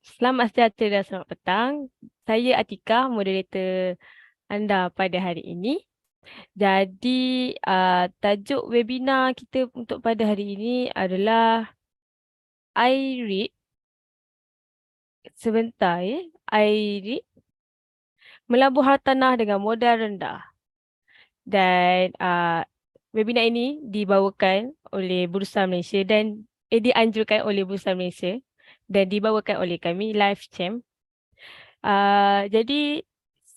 Selamat sejahtera dan selamat petang. Saya Atika, moderator anda pada hari ini. Jadi, tajuk webinar kita untuk pada hari ini adalah i-REIT. Sebentar ya. i-REIT, melabur hartanah dengan modal rendah. Dan webinar ini dibawakan oleh Bursa Malaysia dan dianjurkan oleh Bursa Malaysia dan dibawakan oleh kami live cam. Jadi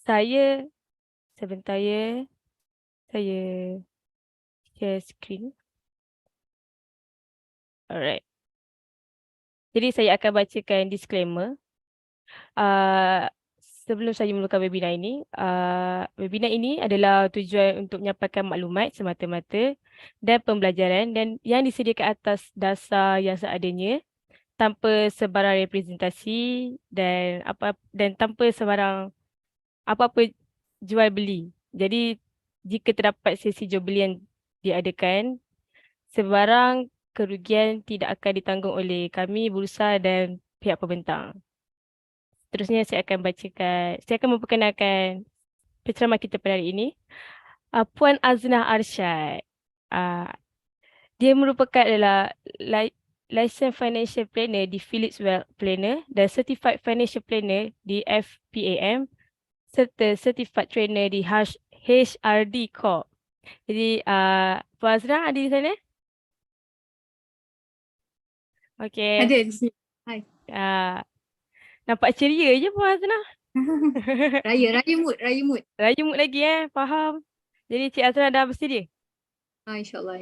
saya sebentar ya, saya share screen. Alright. Jadi saya akan bacakan disclaimer. Uh, Sebelum saya memulakan webinar ini adalah tujuan untuk menyampaikan maklumat semata-mata dan pembelajaran dan yang disediakan atas dasar yang seadanya tanpa sebarang representasi dan tanpa sebarang apa-apa jual beli. Jadi jika terdapat sesi jual beli yang diadakan, sebarang kerugian tidak akan ditanggung oleh kami, bursa dan pihak pembentang. Seterusnya saya akan memperkenalkan penceramah kita pada hari ini, Puan Aznah Arsyad. Dia merupakan Licensed Financial Planner di Philips Wealth Planner dan Certified Financial Planner di FPAM serta Certified Trainer di HRD Corp. Jadi, Puan Aznah ada di sana? Okey. Ada di sini. Hai. Nampak ceria je Puan Aznah. Raya mood. Raya mood lagi faham. Jadi Cik Aznah dah bersedia? InsyaAllah.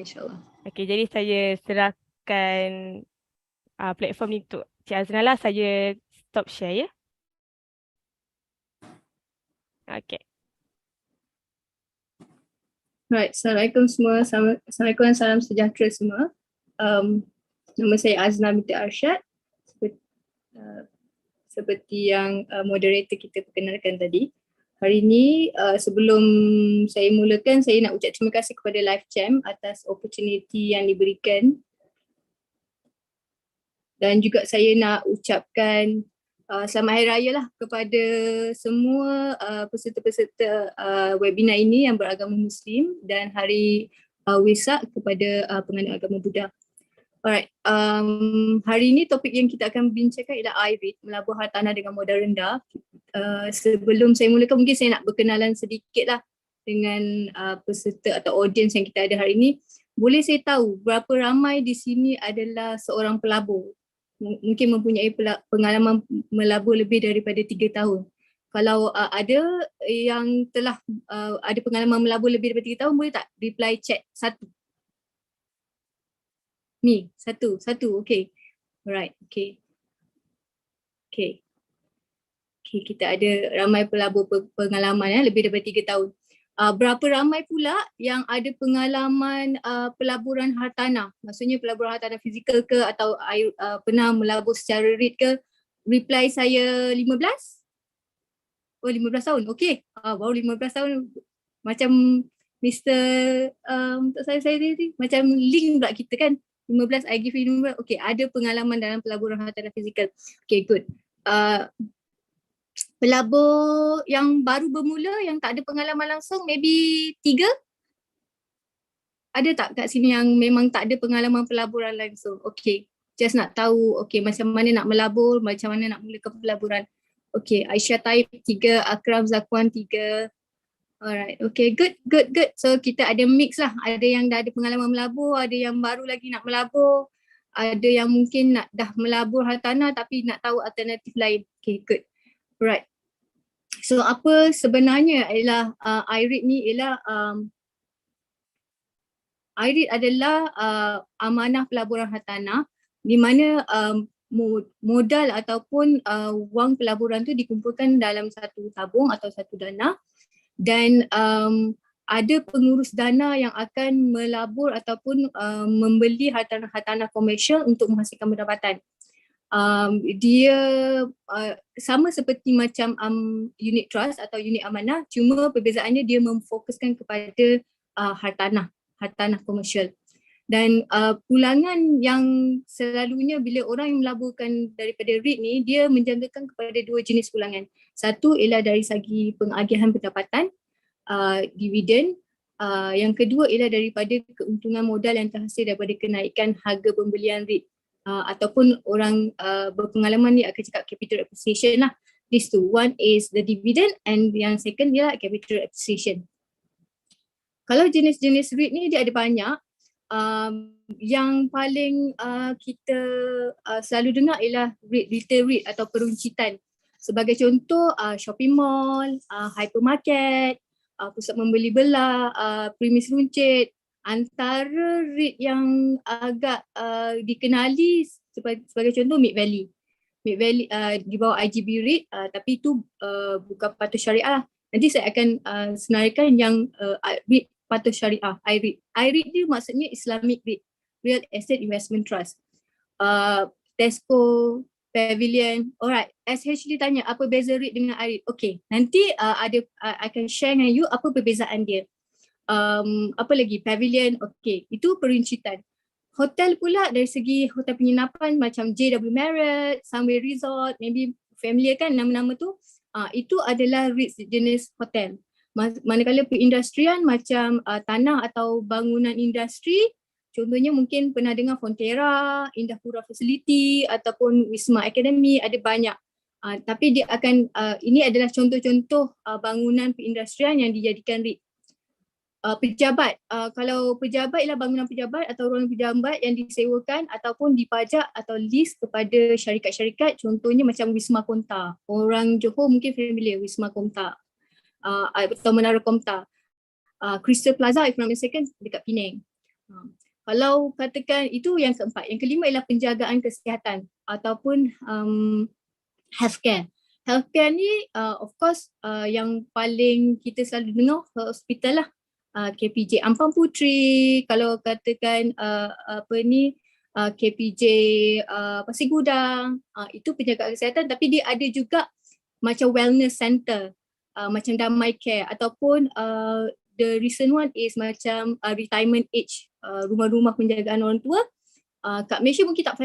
Okey, jadi saya serahkan platform ni untuk Cik Aznah lah. Saya stop share ya. Okey. Right, Assalamualaikum semua. Assalamualaikum dan salam sejahtera semua. Nama saya Aznah binti Arsyad. Seperti yang moderator kita perkenalkan tadi. Hari ini sebelum saya mulakan, saya nak ucap terima kasih kepada Live Cam atas opportunity yang diberikan. Dan juga saya nak ucapkan selamat Hari Raya lah kepada semua peserta-peserta webinar ini yang beragama Muslim dan Hari Wesak kepada penganut agama Buddha. Alright, hari ini topik yang kita akan bincangkan ialah i-REIT, melabur hartanah dengan modal rendah. Sebelum saya mulakan, mungkin saya nak berkenalan sedikit lah dengan peserta atau audiens yang kita ada hari ini. Boleh saya tahu berapa ramai di sini adalah seorang pelabur? Mungkin mempunyai pengalaman melabur lebih daripada 3 tahun. Kalau ada yang telah ada pengalaman melabur lebih daripada 3 tahun, boleh tak reply chat satu? Ni, satu, okay. Alright, okay. Kita ada ramai pelabur pengalaman lebih daripada 3 tahun. Berapa ramai pula yang ada pengalaman pelaburan hartanah? Maksudnya pelaburan hartanah fizikal ke atau pernah melabur secara REIT ke? Reply saya 15? Oh, 15 tahun. Okay. Baru 15 tahun. Macam Mr. Untuk saya tadi. Macam link pula kita kan. 15, I give you 15. Okay, ada pengalaman dalam pelaburan hartanah fizikal. Okay, good. Pelabur yang baru bermula, yang tak ada pengalaman langsung, maybe 3? Ada tak kat sini yang memang tak ada pengalaman pelaburan langsung? Okay, just nak tahu, okay, macam mana nak melabur, macam mana nak mulakan pelaburan. Okay, Aisyah Taib 3, Akram Zakwan 3. Alright, okay, good. So kita ada mix lah, ada yang dah ada pengalaman melabur, ada yang baru lagi nak melabur, ada yang mungkin dah melabur hartanah tapi nak tahu alternatif lain. Okay, good. Right. So apa sebenarnya ialah i-REIT ni ialah i-REIT adalah amanah pelaburan hartanah di mana modal ataupun wang pelaburan tu dikumpulkan dalam satu tabung atau satu dana dan ada pengurus dana yang akan melabur ataupun membeli hartanah komersial untuk menghasilkan pendapatan. Dia sama seperti macam unit trust atau unit amanah, cuma perbezaannya dia memfokuskan kepada hartanah komersial. Dan pulangan yang selalunya bila orang yang melaburkan daripada REIT ni, dia menjangkakan kepada dua jenis pulangan. Satu ialah dari segi pengagihan pendapatan, dividen. Yang kedua ialah daripada keuntungan modal yang terhasil daripada kenaikan harga pembelian REIT. Ataupun orang berpengalaman ni akan cakap capital appreciation lah. These two, one is the dividend and yang second ialah capital appreciation. Kalau jenis-jenis REIT ni dia ada banyak. Yang paling kita selalu dengar ialah REIT, retail REIT atau peruncitan. Sebagai contoh shopping mall, hypermarket, pusat membeli belah, premis runcit. Antara REIT yang agak dikenali sebagai contoh Mid Valley. Mid Valley di bawah IGB REIT, tapi itu bukan patuh syariah. Nanti saya akan senaraikan yang REIT patuh syariah, i-REIT. i-REIT ni maksudnya Islamic REIT, Real Estate Investment Trust. Tesco, Pavilion, alright. SH ditanya apa beza REIT dengan i-REIT. Okay, nanti akan share dengan you apa perbezaan dia. Apa lagi? Pavilion, okay. Itu peruncitan. Hotel pula dari segi hotel penginapan macam JW Marriott, Sunway Resort, maybe familiar kan nama-nama tu. Itu adalah REIT jenis hotel. Manakala perindustrian macam tanah atau bangunan industri, contohnya mungkin pernah dengar Fonterra, Indah Pura Facility ataupun Wisma Academy, ada banyak. Tapi dia akan, ini adalah contoh-contoh bangunan perindustrian yang dijadikan REIT. Pejabat, kalau pejabat ialah bangunan pejabat atau ruang pejabat yang disewakan ataupun dipajak atau lease kepada syarikat-syarikat, contohnya macam Wisma Konta. Orang Johor mungkin familiar Wisma Konta. Atau Menara Komta, Crystal Plaza if not mistaken dekat Penang. Kalau katakan itu yang keempat. Yang kelima ialah penjagaan kesihatan ataupun healthcare. Healthcare ni of course yang paling kita selalu dengar hospital lah. KPJ Ampang Puteri, kalau katakan KPJ Pasir Gudang, itu penjagaan kesihatan, tapi dia ada juga macam wellness center. Macam Damai Care ataupun the recent one is macam retirement age, rumah-rumah penjagaan orang tua. Kat Malaysia mungkin tak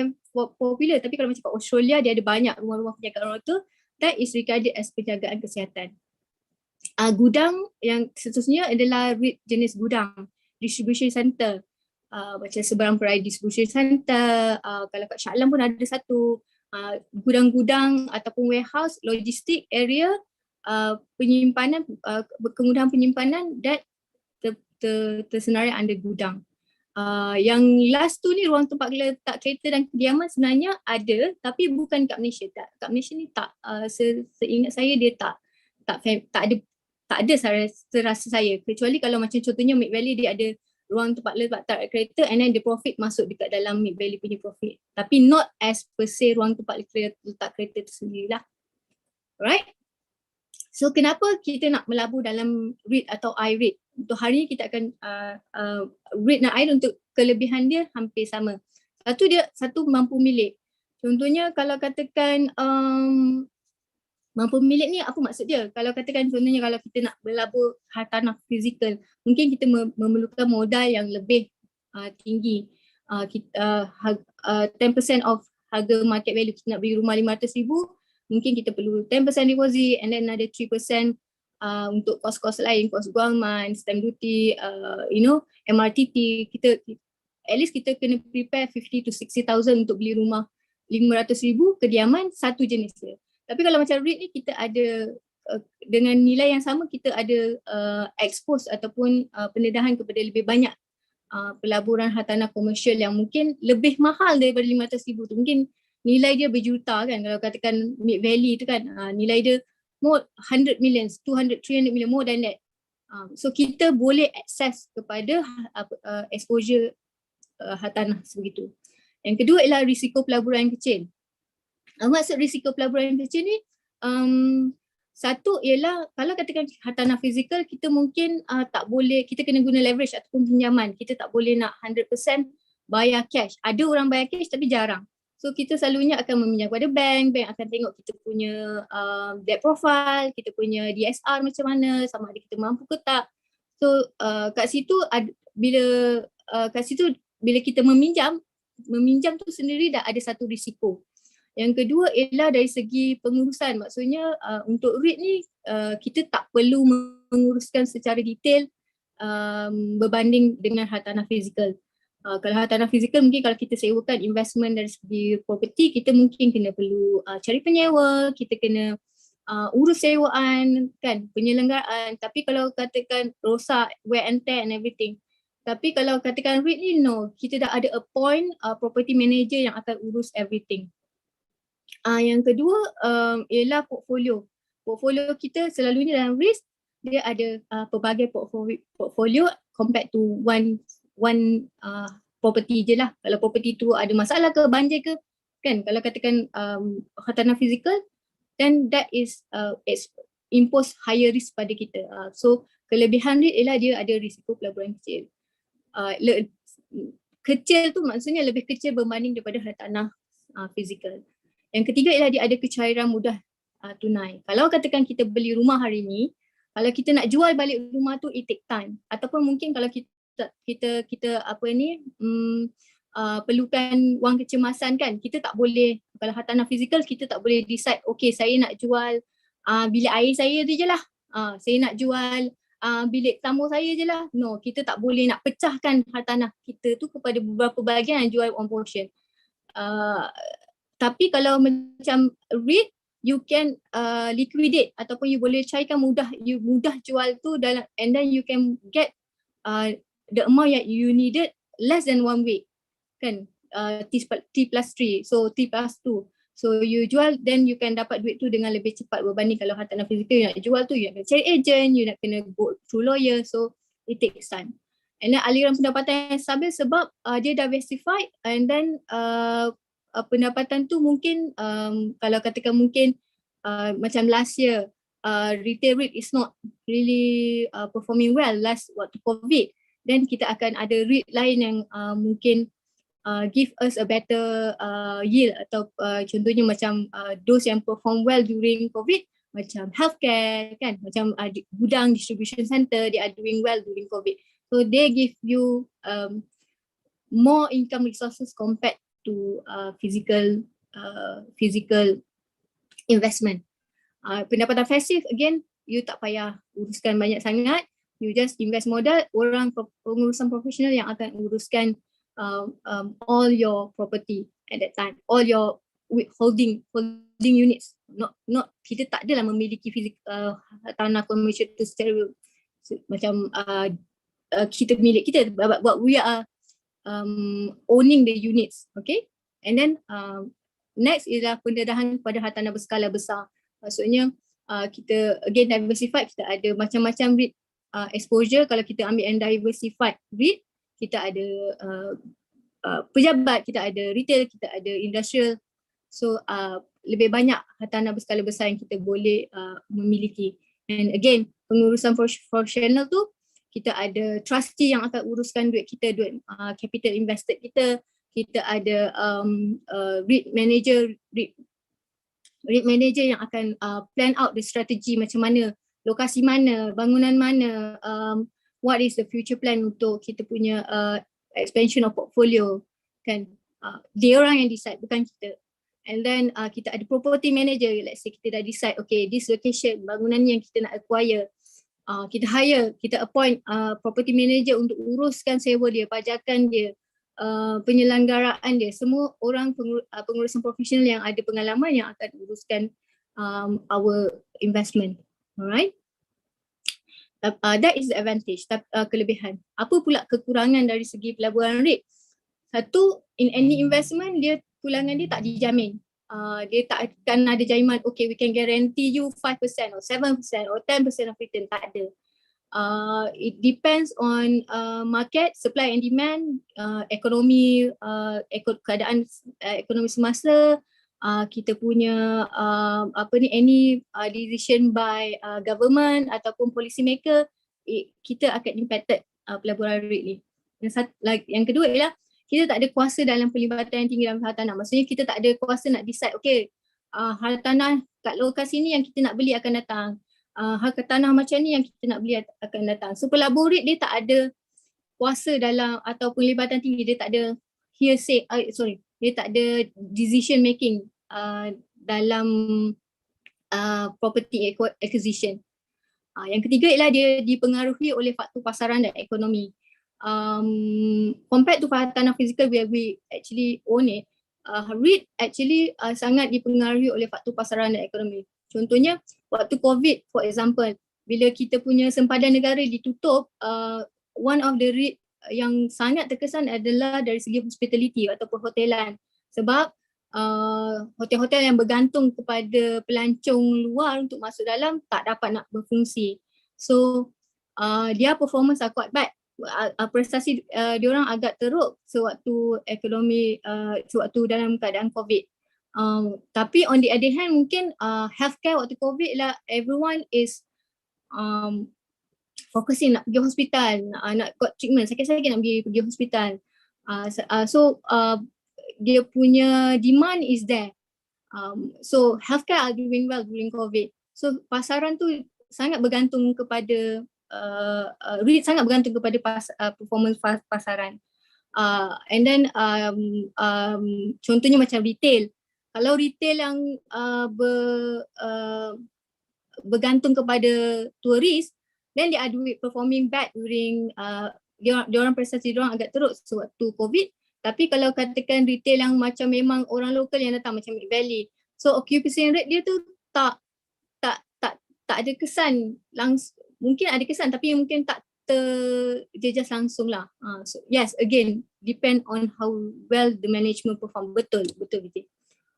popular, tapi kalau macam kat Australia dia ada banyak rumah-rumah penjagaan orang tua. That is regarded as penjagaan kesihatan. Gudang yang seterusnya adalah REIT jenis gudang, distribution center. Macam Seberang Perai Distribution Center, kalau kat Shah Alam pun ada satu. Gudang-gudang ataupun warehouse, logistik area, penyimpanan, kemudahan penyimpanan that tersenarai under gudang. Yang last tu ni ruang tempat letak kereta dan kediaman sebenarnya ada, tapi bukan kat Malaysia. Kat Malaysia ni tak, seingat saya dia tak ada serasa saya, kecuali kalau macam contohnya Mid Valley dia ada ruang tempat letak kereta and then the profit masuk dekat dalam Mid Valley punya profit, tapi not as per se ruang tempat letak kereta tu sendirilah. Alright. So kenapa kita nak melabur dalam REIT atau i-REIT? Untuk hari ni kita akan REIT dan i-REIT untuk kelebihan dia hampir sama. Satu mampu milik. Contohnya kalau katakan mampu milik ni apa maksud dia? Kalau katakan contohnya kalau kita nak melabur hartanah fizikal, mungkin kita memerlukan modal yang lebih tinggi. 10% of harga market value, kita nak beli rumah 500,000, mungkin kita perlu 10% deposit and then ada 3% untuk kos-kos lain, kos guaman, stamp duty, MRTT. At least kita kena prepare 50 to 60,000 untuk beli rumah 500,000 kediaman satu jenis dia. Tapi kalau macam REIT ni kita ada dengan nilai yang sama, kita ada expose ataupun pendedahan kepada lebih banyak pelaburan hartanah komersial yang mungkin lebih mahal daripada 500,000 tu. Mungkin nilai dia berjuta kan, kalau katakan Mid Valley tu kan, nilai dia more 100 million, 200, 300 million, more than that. So kita boleh akses kepada exposure hartanah sebegitu. Yang kedua ialah risiko pelaburan yang kecil. Maksud risiko pelaburan yang kecil ni, satu ialah kalau katakan hartanah fizikal, kita mungkin tak boleh, kita kena guna leverage ataupun pinjaman. Kita tak boleh nak 100% bayar cash. Ada orang bayar cash tapi jarang. So kita selalunya akan meminjam kepada bank akan tengok kita punya debt profile, kita punya DSR macam mana, sama ada kita mampu ke tak. So kat situ kat situ bila kita meminjam tu sendiri dah ada satu risiko. Yang kedua ialah dari segi pengurusan. Maksudnya untuk REIT ni kita tak perlu menguruskan secara detail berbanding dengan hartanah fizikal. Kalau hartanah fizikal mungkin kalau kita sewakan investment dari segi property, kita mungkin kena perlu cari penyewa, kita kena urus sewaan kan, penyelenggaraan. Tapi kalau katakan rosak, wear and tear and everything. Tapi kalau katakan REIT ni no, kita dah ada appoint property manager yang akan urus everything. Yang kedua ialah portfolio. Portfolio kita selalunya dalam risk dia ada pelbagai portfolio compared to one property je lah. Kalau property tu ada masalah ke, banjir ke, kan, kalau katakan hartanah fizikal, then that is impose higher risk pada kita. So kelebihan REIT ialah dia ada risiko pelaburan kecil. Kecil tu maksudnya lebih kecil berbanding daripada hartanah fizikal. Yang ketiga ialah dia ada kecairan mudah tunai. Kalau katakan kita beli rumah hari ni, kalau kita nak jual balik rumah tu it take time. Ataupun mungkin kalau kita apa ni perlukan wang kecemasan kan, kita tak boleh, kalau hartanah fizikal kita tak boleh decide, okay saya nak jual bilik air saya je lah, saya nak jual bilik tamu saya je lah. No, kita tak boleh nak pecahkan hartanah kita tu kepada beberapa bahagian dan jual one portion. Tapi kalau macam REIT, you can liquidate ataupun you boleh cairkan mudah jual tu dalam, and then you can get the amount that you needed less than 1 week kan, T+3, so T+2. So you jual, then you can dapat duit tu dengan lebih cepat berbanding kalau hartanah fizikal you nak jual tu, you nak cari agent, you nak kena go through lawyer, so it takes time. And then aliran pendapatan yang stabil sebab dia diversified, and then pendapatan tu mungkin kalau katakan mungkin macam last year retail REIT is not really performing well last waktu COVID, then kita akan ada REIT lain yang mungkin give us a better yield, atau contohnya macam those yang perform well during COVID macam healthcare kan, macam gudang distribution center, they are doing well during COVID, so they give you more income resources compared to physical investment. Pendapatan pasif again, you tak payah uruskan banyak sangat, you just invest modal, orang pengurusan profesional yang akan uruskan all your property at that time, all your holding units. Not kita tak adalah memiliki tanah komersial tu secara macam kita milik kita, but we are owning the units, okay? And then next ialah pendedahan kepada hartanah berskala besar. Maksudnya kita again diversified, kita ada macam-macam REIT exposure. Kalau kita ambil yang diversified REIT, kita ada pejabat, kita ada retail, kita ada industrial. So lebih banyak hartanah berskala besar yang kita boleh memiliki. And again, pengurusan profesional tu, kita ada trustee yang akan uruskan duit kita, duit capital invested kita. Kita ada REIT manager yang akan plan out the strategy, macam mana, lokasi mana, bangunan mana, what is the future plan untuk kita punya expansion of portfolio kan. Dia orang yang decide, bukan kita. And then kita ada property manager, let's say kita dah decide, okay this location, bangunan yang kita nak acquire, kita appoint property manager untuk uruskan sewa dia, pajakan dia, penyelenggaraan dia, semua orang pengurusan profesional yang ada pengalaman yang akan uruskan our investment. Alright, that is the advantage, kelebihan. Apa pula kekurangan dari segi pelaburan REIT? Satu, in any investment dia pulangan dia tak dijamin. Dia tak akan ada jaminan, okay we can guarantee you 5% or 7% or 10% of return, tak ada. It depends on market, supply and demand, ekonomi, keadaan ekonomi semasa, kita punya any decision by government ataupun policy maker, kita akan impacted pelaburan REIT ni. Yang kedua ialah kita tak ada kuasa dalam pelibatan yang tinggi dalam hartanah. Maksudnya kita tak ada kuasa nak decide, okay hartanah kat lokasi ni yang kita nak beli akan datang, hartanah macam ni yang kita nak beli akan datang. So pelabur REIT dia tak ada kuasa dalam atau penglibatan tinggi, dia tak ada dia tak ada decision making dalam property acquisition. Yang ketiga ialah dia dipengaruhi oleh faktor pasaran dan ekonomi. Compared to tanah fizikal where we actually own it, REIT actually sangat dipengaruhi oleh faktor pasaran dan ekonomi. Contohnya waktu COVID for example, bila kita punya sempadan negara ditutup, one of the REIT yang sangat terkesan adalah dari segi hospitality atau perhotelan. Sebab hotel-hotel yang bergantung kepada pelancong luar untuk masuk dalam tak dapat nak berfungsi. So dia performance quite bad. Prestasi diorang agak teruk sewaktu ekonomi sewaktu dalam keadaan COVID. Tapi on the other hand mungkin healthcare waktu COVID lah, everyone is focusing nak pergi hospital, nak got treatment, sakit-sakit nak pergi hospital. So dia punya demand is there. So healthcare are doing well during COVID. So pasaran tu sangat bergantung kepada REIT sangat bergantung kepada performance pasaran. And then contohnya macam retail. Kalau retail yang bergantung kepada turis, then they are performing bad during diorang prestasi diorang agak teruk sewaktu COVID. Tapi kalau katakan retail yang macam memang orang lokal yang datang macam Mid Valley, so occupancy rate dia tu tak ada kesan langsung, mungkin ada kesan tapi mungkin tak terjejas langsung lah. So yes, again depend on how well the management perform. Betul.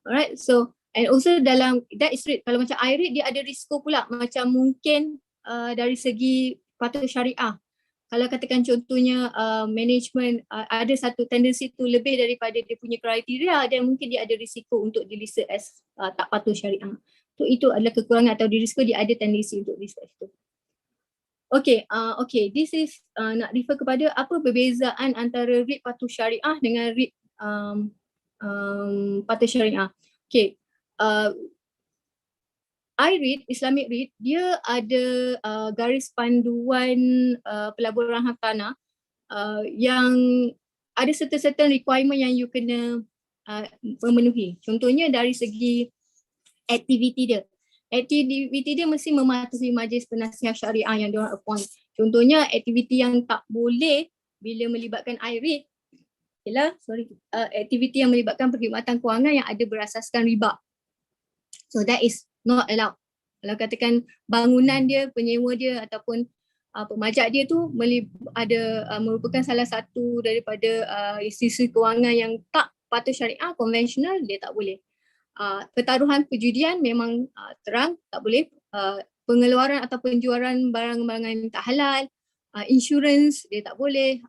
Alright, so and also dalam that is REIT. Kalau macam i-REIT dia ada risiko pula, macam mungkin dari segi patuh syariah. Kalau katakan contohnya management ada satu tendensi tu lebih daripada dia punya kriteria, dan mungkin dia ada risiko untuk dilista as tak patuh syariah. So itu adalah kekurangan atau risiko, dia ada tendensi untuk lista itu. Okay, this is nak refer kepada apa perbezaan antara REIT patuh syariah dengan REIT patuh syariah. Okay, i-REIT, Islamic REIT, dia ada garis panduan Pelaburan Hartanah yang ada certain requirement yang you kena memenuhi. Contohnya dari segi aktiviti dia. Aktiviti dia mesti mematuhi majlis penasihat syariah yang diorang appoint. Contohnya aktiviti yang tak boleh bila melibatkan i-REIT ialah aktiviti yang melibatkan perkhidmatan kewangan yang ada berasaskan riba. So that is not allowed. Kalau katakan bangunan dia, penyewa dia ataupun pemajak dia tu merupakan salah satu daripada institusi kewangan yang tak patuh syariah, konvensional, dia tak boleh. Pertaruhan perjudian memang terang tak boleh. Pengeluaran atau penjualan barang-barang tak halal, insurans dia tak boleh,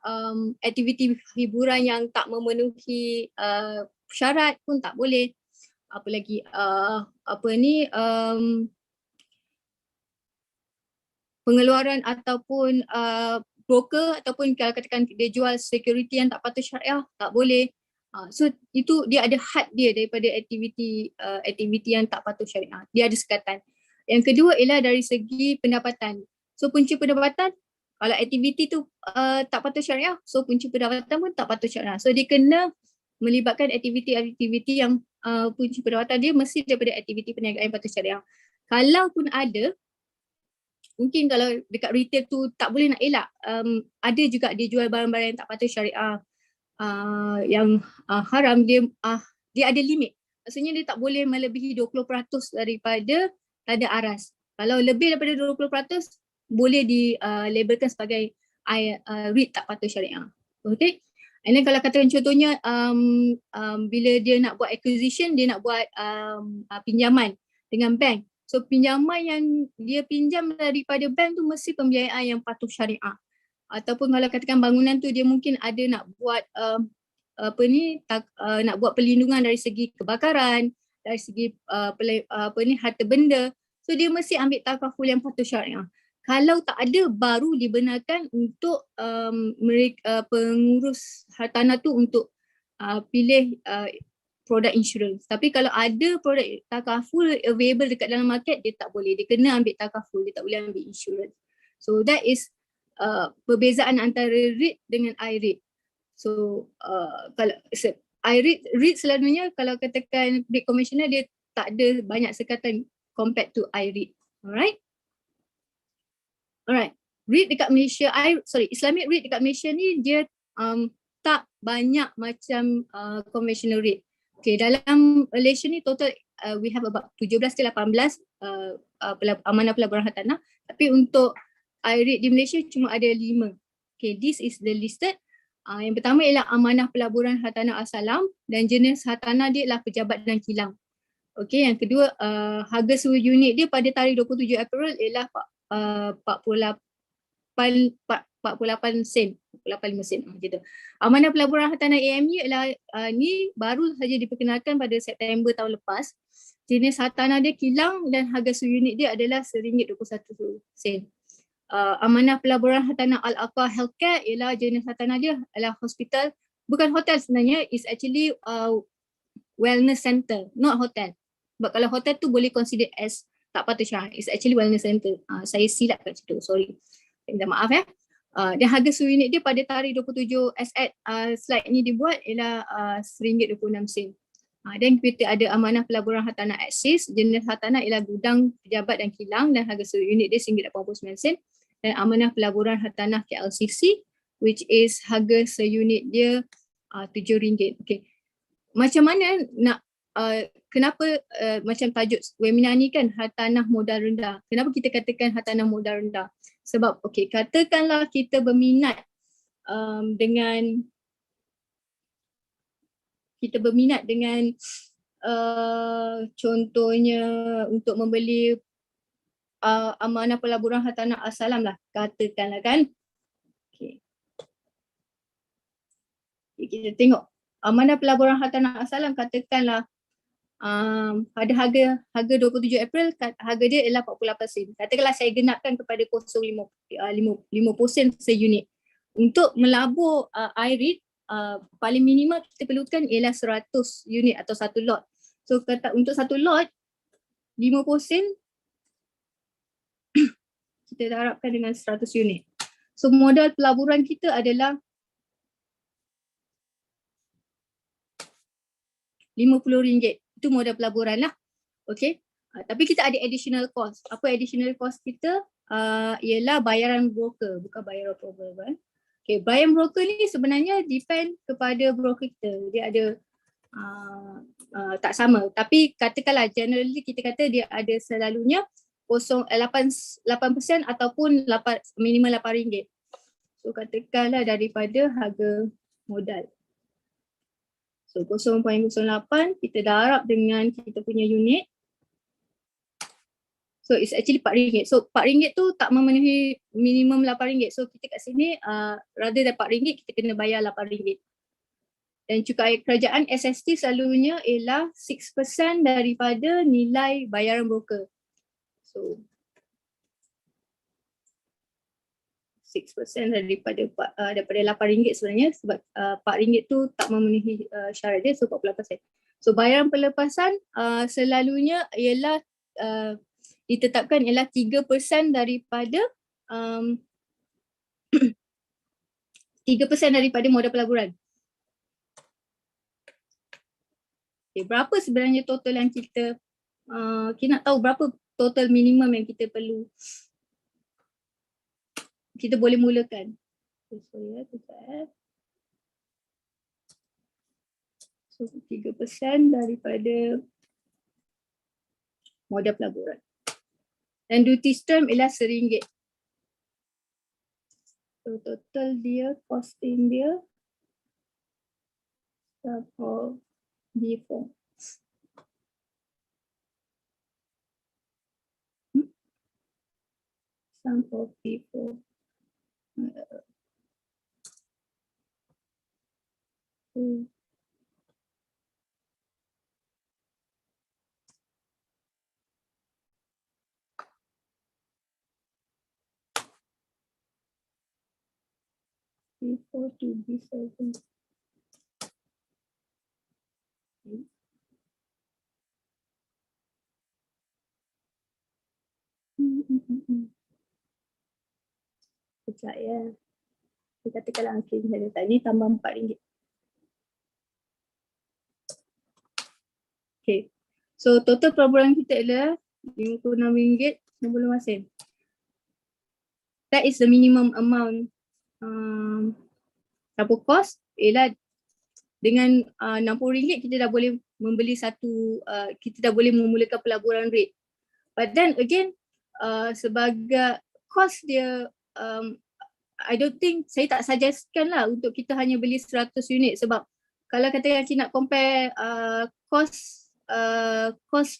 aktiviti hiburan yang tak memenuhi syarat pun tak boleh. Apa lagi pengeluaran ataupun broker ataupun kalau katakan dia jual security yang tak patut syariah tak boleh. So itu dia ada had dia daripada aktiviti yang tak patut syariah. Dia ada sekatan. Yang kedua ialah dari segi pendapatan. So punca pendapatan, kalau aktiviti tu tak patut syariah, so punca pendapatan pun tak patut syariah. So dia kena melibatkan aktiviti yang punca pendapatan dia mesti daripada aktiviti perniagaan yang patut syariah. Kalau pun ada, mungkin kalau dekat retail tu tak boleh nak elak, ada juga dia jual barang-barang yang tak patut syariah, yang haram, dia ada limit. Maksudnya dia tak boleh melebihi 20% daripada tanda aras. Kalau lebih daripada 20% boleh dilabelkan sebagai REIT tak patuh syariah. Okay. And then kalau katakan contohnya bila dia nak buat acquisition, dia nak buat pinjaman dengan bank. So pinjaman yang dia pinjam daripada bank tu mesti pembiayaan yang patuh syariah. Ataupun kalau katakan bangunan tu dia mungkin ada nak buat nak buat perlindungan dari segi kebakaran, dari segi harta benda. So dia mesti ambil takaful yang patuh syariah. Kalau tak ada, baru dibenarkan untuk pengurus hartanah tu untuk pilih produk insurans. Tapi kalau ada produk takaful available dekat dalam market, dia tak boleh. Dia kena ambil takaful, dia tak boleh ambil insurans. So that is perbezaan antara REIT dengan i-REIT. So kalau REIT selalunya kalau katakan REIT konvensional dia tak ada banyak sekatan compared to i-REIT. Alright. REIT dekat Malaysia, Islamic REIT dekat Malaysia ni dia tak banyak macam conventional REIT. Okay, dalam Malaysia ni total we have about 17 ke 18 amanah pelaburan hartanah, tapi untuk i-REIT di Malaysia cuma ada 5. Okay, this is the listed. Yang pertama ialah amanah pelaburan hartanah Al-Salam dan jenis hartanah dia ialah pejabat dan kilang. Okay, yang kedua harga sewa unit dia pada tarikh 27 April ialah 48 sen, 48 sen macam tu. Amanah pelaburan hartanah AMU ialah ni baru saja diperkenalkan pada September tahun lepas. Jenis hartanah dia kilang dan harga sewa unit dia adalah RM1.21. Amanah pelaburan hartanah Al-Aqah Healthcare ialah jenis hartanah dia adalah hospital, bukan hotel sebenarnya, is actually wellness center, not hotel. Sebab kalau hotel tu boleh consider as tak patuh syariah, is actually wellness center. Saya silap kat situ, sorry. Minta maaf ya. Dan harga sewa unit dia pada tarikh 27 slide ni dibuat ialah RM1.26. Dan kita ada amanah pelaburan hartanah Axis, jenis hartanah ialah gudang, pejabat dan kilang dan harga sewa unit dia RM1.89. Dan amanah pelaburan hartanah KLCC which is harga seunit dia RM7. Okay. Macam mana nak kenapa macam tajuk webinar ni kan hartanah modal rendah. Kenapa kita katakan hartanah modal rendah? Sebab okay, katakanlah kita berminat dengan contohnya untuk membeli amanah pelaburan hartanah Al-Salam lah, katakanlah kan. Okay. Kita tengok amanah pelaburan hartanah Al-Salam, katakanlah ada harga 27 April, harga dia ialah 48 sen. Katakanlah saya genapkan kepada 0.50 sen seunit. Untuk melabur i-REIT, paling minimum kita perlukan ialah 100 unit atau satu lot. So untuk satu lot 50 sen kita harapkan dengan 100 unit. So modal pelaburan kita adalah RM50. Itu modal pelaburan lah. Okay. Tapi kita ada additional cost. Apa additional cost kita? Ialah bayaran broker, bukan bayaran broker kan. Okay, bayaran broker ni sebenarnya depend kepada broker kita. Dia ada tak sama. Tapi katakanlah generally kita kata dia ada selalunya 8% ataupun minimum RM8. So katakanlah daripada harga modal. So 0.08 kita darab dengan kita punya unit. So it's actually RM4. So RM4 tu tak memenuhi minimum RM8. So kita kat sini rather than RM4 kita kena bayar RM8. Dan cukai kerajaan SST selalunya ialah 6% daripada nilai bayaran broker. So 6% daripada RM8 sebenarnya, sebab RM4 tu tak memenuhi syarat dia, so 48%. So bayaran pelepasan selalunya ialah ditetapkan ialah 3% daripada 3% daripada modal pelaburan. Okay, berapa sebenarnya total yang kita nak tahu berapa total minimum yang kita perlu, kita boleh mulakan. So 3% daripada modal pelaburan. Dan duty stamp ialah RM1. So total dia, costing dia for B4. Sum for B4. B4 to B7. Sekejap ya. Kita katakanlah okay, saya letak ni tambah RM4. Okay. So total pelaburan kita adalah RM56.90. That is the minimum amount. Apa cost? Ialah dengan RM60 kita dah boleh membeli satu, kita dah boleh memulakan pelaburan REIT. But then again, sebagai cost dia, I don't think, saya tak suggestkan lah untuk kita hanya beli 100 unit sebab kalau katakan kita nak compare cost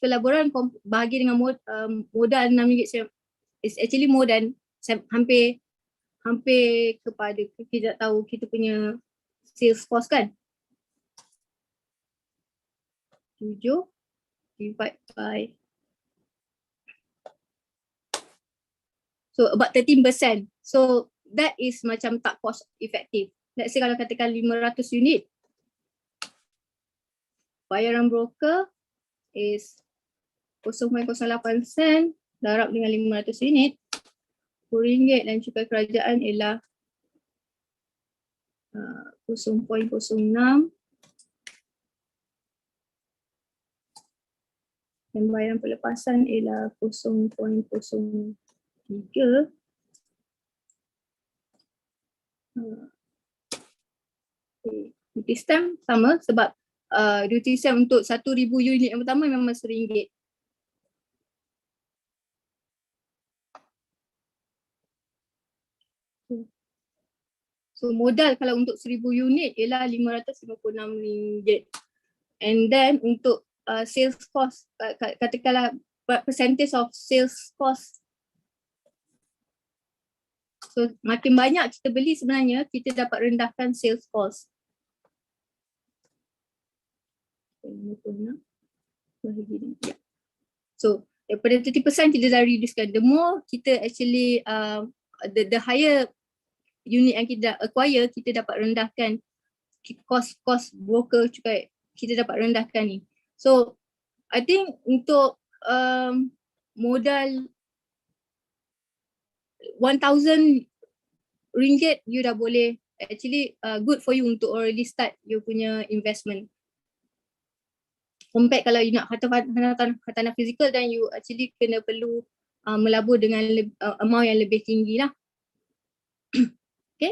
pelaburan bahagi dengan modal RM6 is actually more than hampir kepada kita tahu kita punya sales cost kan. 7 divide by, so about 13%. So that is macam tak cost effective. Let's say kalau katakan 500 unit, bayaran broker is 0.08 sen darab dengan 500 unit, RM10 dan cukai kerajaan ialah 0.06 dan bayaran pelepasan ialah 0.03. Duty stamp sama sebab duty stamp untuk 1,000 unit yang pertama memang RM1. So modal kalau untuk 1,000 unit ialah RM556. And then untuk sales cost, katakanlah percentage of sales cost. So makin banyak kita beli sebenarnya kita dapat rendahkan sales cost. 56 bahagi ni. Yeah. So daripada 30% kita dah reducekan. The more kita actually the higher unit yang kita acquire, kita dapat rendahkan cost broker cukai, kita dapat rendahkan ni. So I think untuk modal RM1,000 you dah boleh actually good for you untuk already start you punya investment. Compared kalau you nak hartanah fizikal, dan you actually kena perlu melabur dengan amount yang lebih tinggi lah. Okay,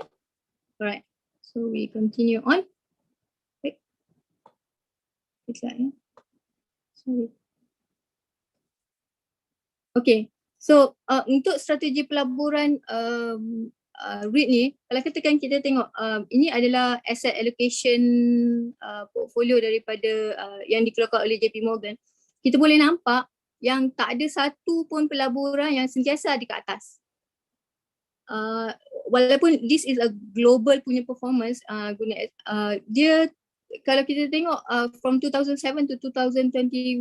alright. So we continue on. Okay. Sorry. Okay. So untuk strategi pelaburan REIT ni, kalau katakan kita tengok ini adalah asset allocation portfolio daripada yang dikeluarkan oleh JP Morgan. Kita boleh nampak yang tak ada satu pun pelaburan yang sentiasa ada kat atas. Walaupun this is a global punya performance, dia kalau kita tengok from 2007 to 2021,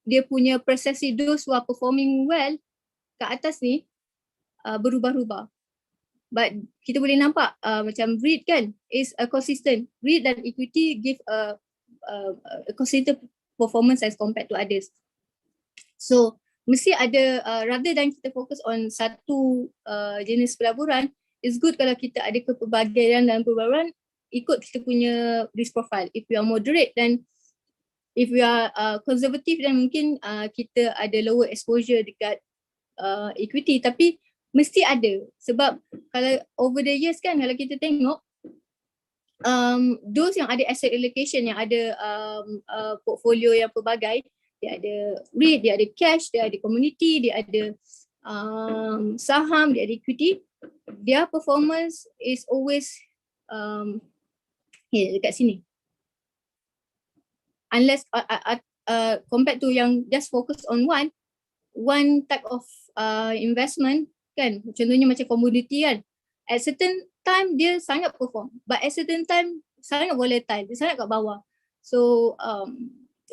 dia punya persesi those who are performing well kat atas ni berubah-ubah. But kita boleh nampak macam REIT kan is a consistent. REIT dan equity give a consistent performance as compared to others. So mesti ada rather than kita fokus on satu jenis pelaburan, it's good kalau kita ada kepelbagaian dalam pelaburan ikut kita punya risk profile. If we are moderate, then if we are conservative, then mungkin kita ada lower exposure dekat equity, tapi mesti ada. Sebab kalau over the years kan, kalau kita tengok those yang ada asset allocation, yang ada portfolio yang pelbagai, dia ada REIT, dia ada cash, dia ada community, dia ada saham, dia ada equity, their performance is always dekat sini. Unless compared to yang just focus on one type of investment kan, contohnya macam commodity kan, at certain time dia sangat perform, but at certain time sangat volatile, dia sangat kat bawah. So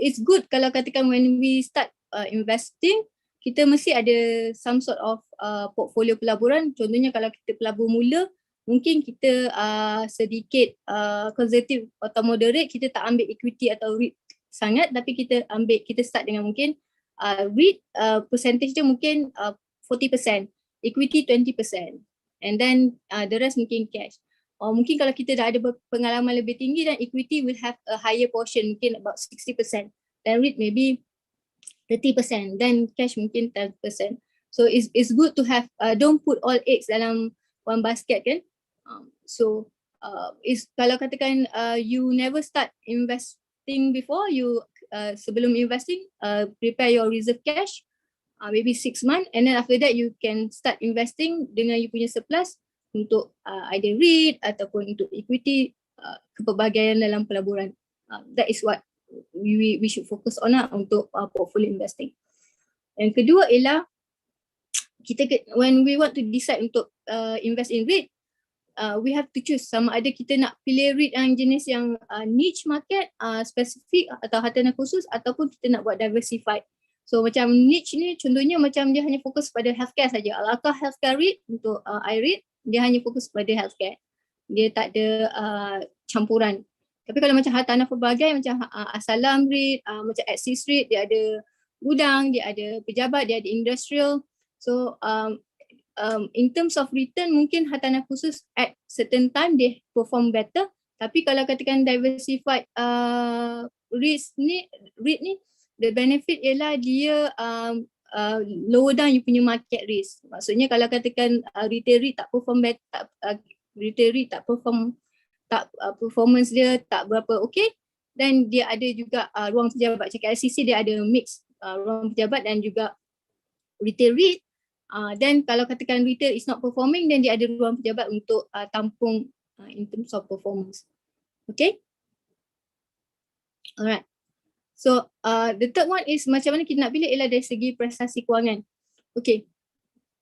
it's good kalau katakan when we start investing, kita mesti ada some sort of portfolio pelaburan. Contohnya kalau kita pelabur mula, mungkin kita sedikit konservatif atau moderate, kita tak ambil equity atau REIT sangat, tapi kita start dengan mungkin REIT percentage dia mungkin 40%, equity 20%, and then the rest mungkin cash. Or mungkin kalau kita dah ada pengalaman lebih tinggi, dan equity will have a higher portion, mungkin about 60%, then REIT maybe 30%, then cash mungkin 10%. So it's good to have, don't put all eggs dalam one basket kan. Kalau katakan you never start investing before, you sebelum investing, prepare your reserve cash, maybe 6 months, and then after that you can start investing dengan you punya surplus untuk either REIT ataupun untuk equity, kepelbagaian dalam pelaburan. That is what we should focus on untuk portfolio investing. Yang kedua ialah when we want to decide untuk invest in REIT, we have to choose sama ada kita nak pilih REIT yang jenis yang niche market, spesifik atau hartanah khusus, ataupun kita nak buat diversified. So macam niche ni contohnya macam dia hanya fokus pada healthcare saja. Alakah healthcare REIT untuk i-REIT, dia hanya fokus pada healthcare. Dia tak ada campuran. Tapi kalau macam hartanah pelbagai macam Asalam REIT, macam Axis REIT, dia ada gudang, dia ada pejabat, dia ada industrial. So in terms of return, mungkin hartanah khusus at certain time dia perform better. Tapi kalau katakan diversified REIT ni, the benefit ialah dia lower down you punya market risk. Maksudnya kalau katakan retail REIT tak perform better, retail REIT tak perform, performance dia tak berapa okay, dan dia ada juga ruang pejabat. Cakap LCC dia ada mix ruang pejabat dan juga retail REIT. Dan kalau katakan retail is not performing, then dia ada ruang pejabat untuk tampung in terms of performance. Okay. Alright. So the third one is macam mana kita nak pilih ialah dari segi prestasi kewangan. Okay.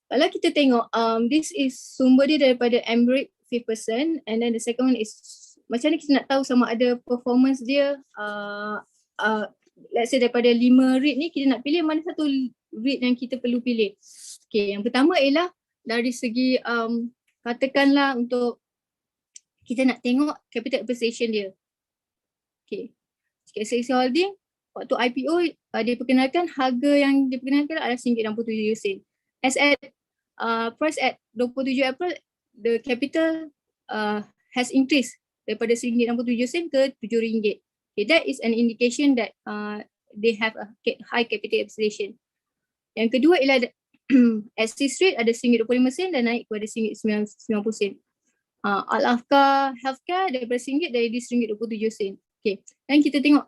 Kalau kita tengok, this is sumber dia daripada REIT 5%, and then the second one is macam mana kita nak tahu sama ada performance dia, let's say daripada 5 REIT ni, kita nak pilih mana satu REIT yang kita perlu pilih. Okay, yang pertama ialah dari segi katakanlah untuk kita nak tengok capital appreciation dia. Okay, SKC Holding waktu IPO diperkenalkan, harga yang diperkenalkan adalah RM1.67. As at price at 27 April, the capital has increased daripada RM1.67 ke RM7. Okay, that is an indication that they have a high capital appreciation. Yang kedua ialah Axis REIT ada RM1.25 dan naik kepada RM1.90. Al-Afka Healthcare daripada RM1 dari RM1.27. Okay. Dan kita tengok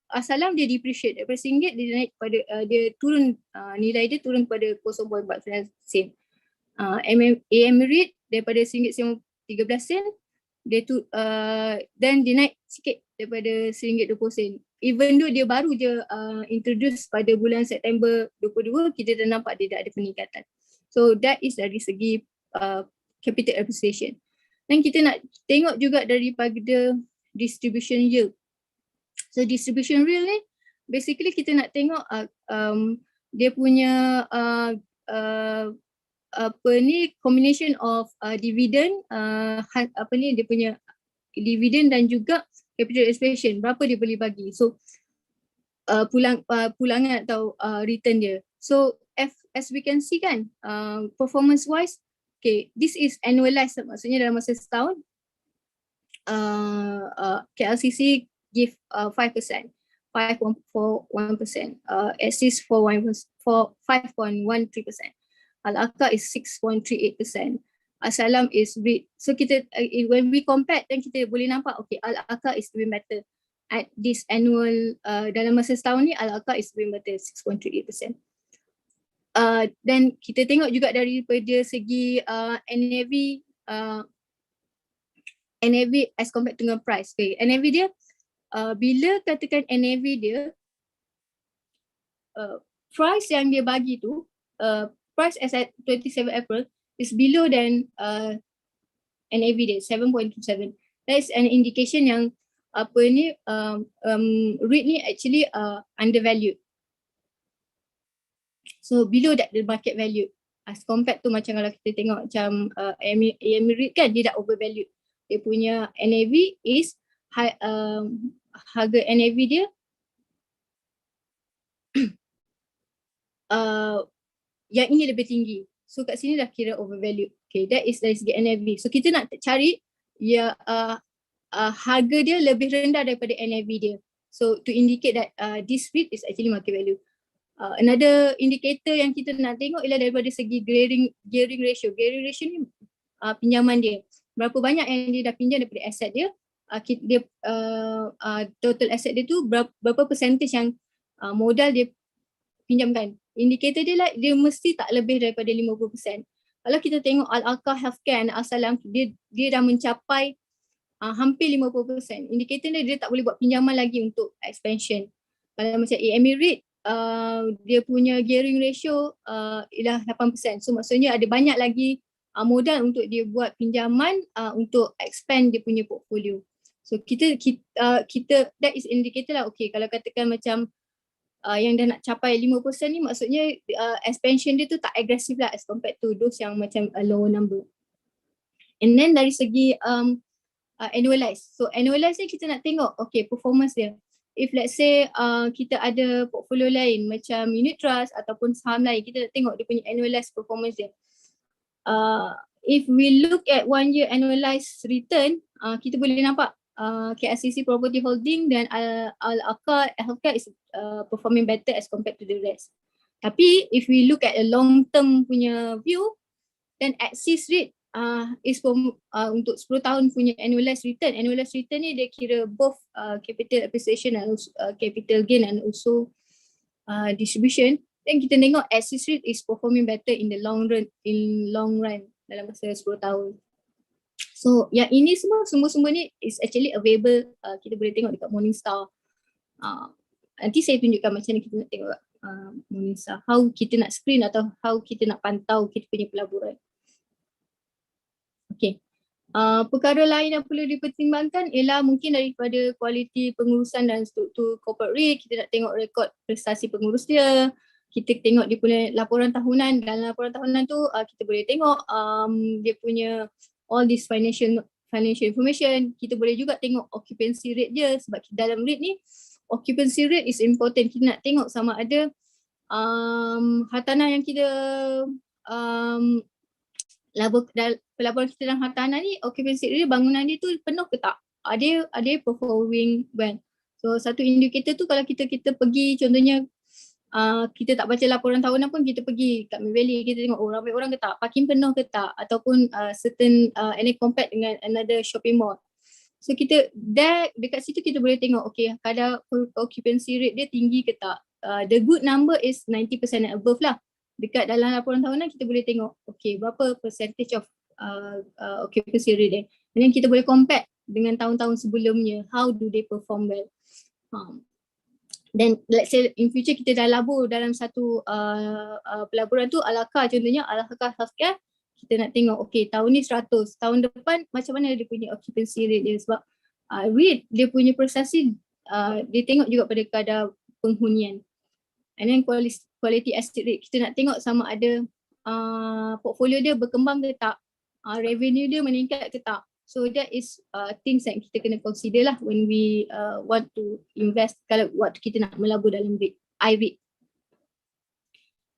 Asalam dia depreciate daripada RM1 dia naik kepada dia turun, nilai dia turun kepada 0.49 sen. AM REIT daripada RM1.13 dia dan dia naik sikit daripada RM1.20. Even though dia baru je introduce pada bulan September 22, kita dah nampak dia dah ada peningkatan. So that is dari segi capital appreciation. Dan kita nak tengok juga daripada distribution yield. So distribution yield ni basically kita nak tengok dia punya combination of dividend, dia punya dividend dan juga capital appreciation, berapa dia boleh bagi. So pulangan atau return dia. So as we can see kan, performance wise, okay, this is annualized, maksudnya dalam masa setahun KLCC give 5%, 5.41%, Axis 5.13%, Al-Aqsa is 6.38%. Asalam is REIT. So kita when we compare, then kita boleh nampak okay, Al-Aqsa is doing better at this annual dalam masa setahun ni. Al-Aqsa is doing better 6.38%. Dan kita tengok juga daripada segi NAV as compared dengan price. Okay, NAV dia bila katakan NAV dia price yang dia bagi tu, price as at 27 April is below than NAV dia 7.27. That is an indication yang REIT ni actually undervalued. So below that the market value as compared to macam kalau kita tengok macam AM REIT kan, dia dah overvalued. Dia punya NAV is high, harga NAV dia yang ini lebih tinggi. So kat sini dah kira overvalue. Okay, that is dari segi NAV. So kita nak cari ya harga dia lebih rendah daripada NAV dia. So to indicate that this REIT is actually market value. Another indicator yang kita nak tengok ialah daripada segi gearing ratio. Gearing ratio ni pinjaman dia. Berapa banyak yang dia dah pinjam daripada aset dia. Total aset dia tu berapa percentage yang modal dia pinjamkan. Indikator dia lah, dia mesti tak lebih daripada 50%. Kalau kita tengok Al-Aqah Healthcare dan Al-Salam, dia dah mencapai hampir 50%. Indikator dia tak boleh buat pinjaman lagi untuk expansion. Kalau macam i-REIT, dia punya gearing ratio ialah 8%. So maksudnya ada banyak lagi modal untuk dia buat pinjaman untuk expand dia punya portfolio. So kita that is indicator lah. Okay, kalau katakan macam yang dah nak capai 5% ni, maksudnya expansion dia tu tak agresif lah as compared to those yang macam a lower number. And then dari segi annualize. So annualize ni kita nak tengok okay performance dia. If let's say kita ada portfolio lain macam unit trust ataupun saham lain, kita nak tengok dia punya annualized performance dia. If we look at 1 year annualized return, kita boleh nampak KLCC Property Holding dan Al-Aqah Healthcare is performing better as compared to the rest. Tapi if we look at a long term punya view, then Axis REIT is untuk 10 tahun punya annualized return. Annualized return ni dia kira both capital appreciation and capital gain and also distribution. Then kita tengok Axis REIT is performing better in the long run dalam masa 10 tahun. So yang ini semua ni is actually available, kita boleh tengok dekat Morningstar. Nanti saya tunjukkan macam mana kita nak tengok Morningstar, how kita nak screen atau how kita nak pantau kita punya pelaburan. Okay. Perkara lain yang perlu dipertimbangkan ialah mungkin daripada kualiti pengurusan dan struktur corporate REIT. Kita nak tengok rekod prestasi pengurus dia. Kita tengok dia punya laporan tahunan. Dalam laporan tahunan tu kita boleh tengok dia punya all this financial information. Kita boleh juga tengok occupancy rate dia, sebab dalam REIT ni occupancy rate is important. Kita nak tengok sama ada hartanah yang kita pelaburan kita dalam hartanah ni, occupancy rate dia, bangunan dia tu penuh ke tak? Ada performing well. So satu indikator tu kalau kita pergi, contohnya kita tak baca laporan tahunan pun, kita pergi kat Valley, kita tengok ramai orang ke tak, parking penuh ke tak, ataupun certain any compared dengan another shopping mall. So kita dekat situ kita boleh tengok okay kadar occupancy rate dia tinggi ke tak. The good number is 90% and above lah. Dekat dalam laporan tahunan kita boleh tengok okay berapa percentage of occupancy rate dia. Dan kita boleh compare dengan tahun-tahun sebelumnya, how do they perform well. Then let's say in future kita dah labur dalam satu pelaburan tu, Al-Aqah contohnya, Al-Aqah Healthcare, kita nak tengok okay tahun ni 100, tahun depan macam mana dia punya occupancy rate dia, sebab REIT dia punya prestasi dia tengok juga pada kadar penghunian. And then quality asset rate, kita nak tengok sama ada portfolio dia berkembang ke tak, revenue dia meningkat ke tak. So that is things yang kita kena consider lah when we want to invest, kalau waktu kita nak melabur dalam REIT, i-REIT.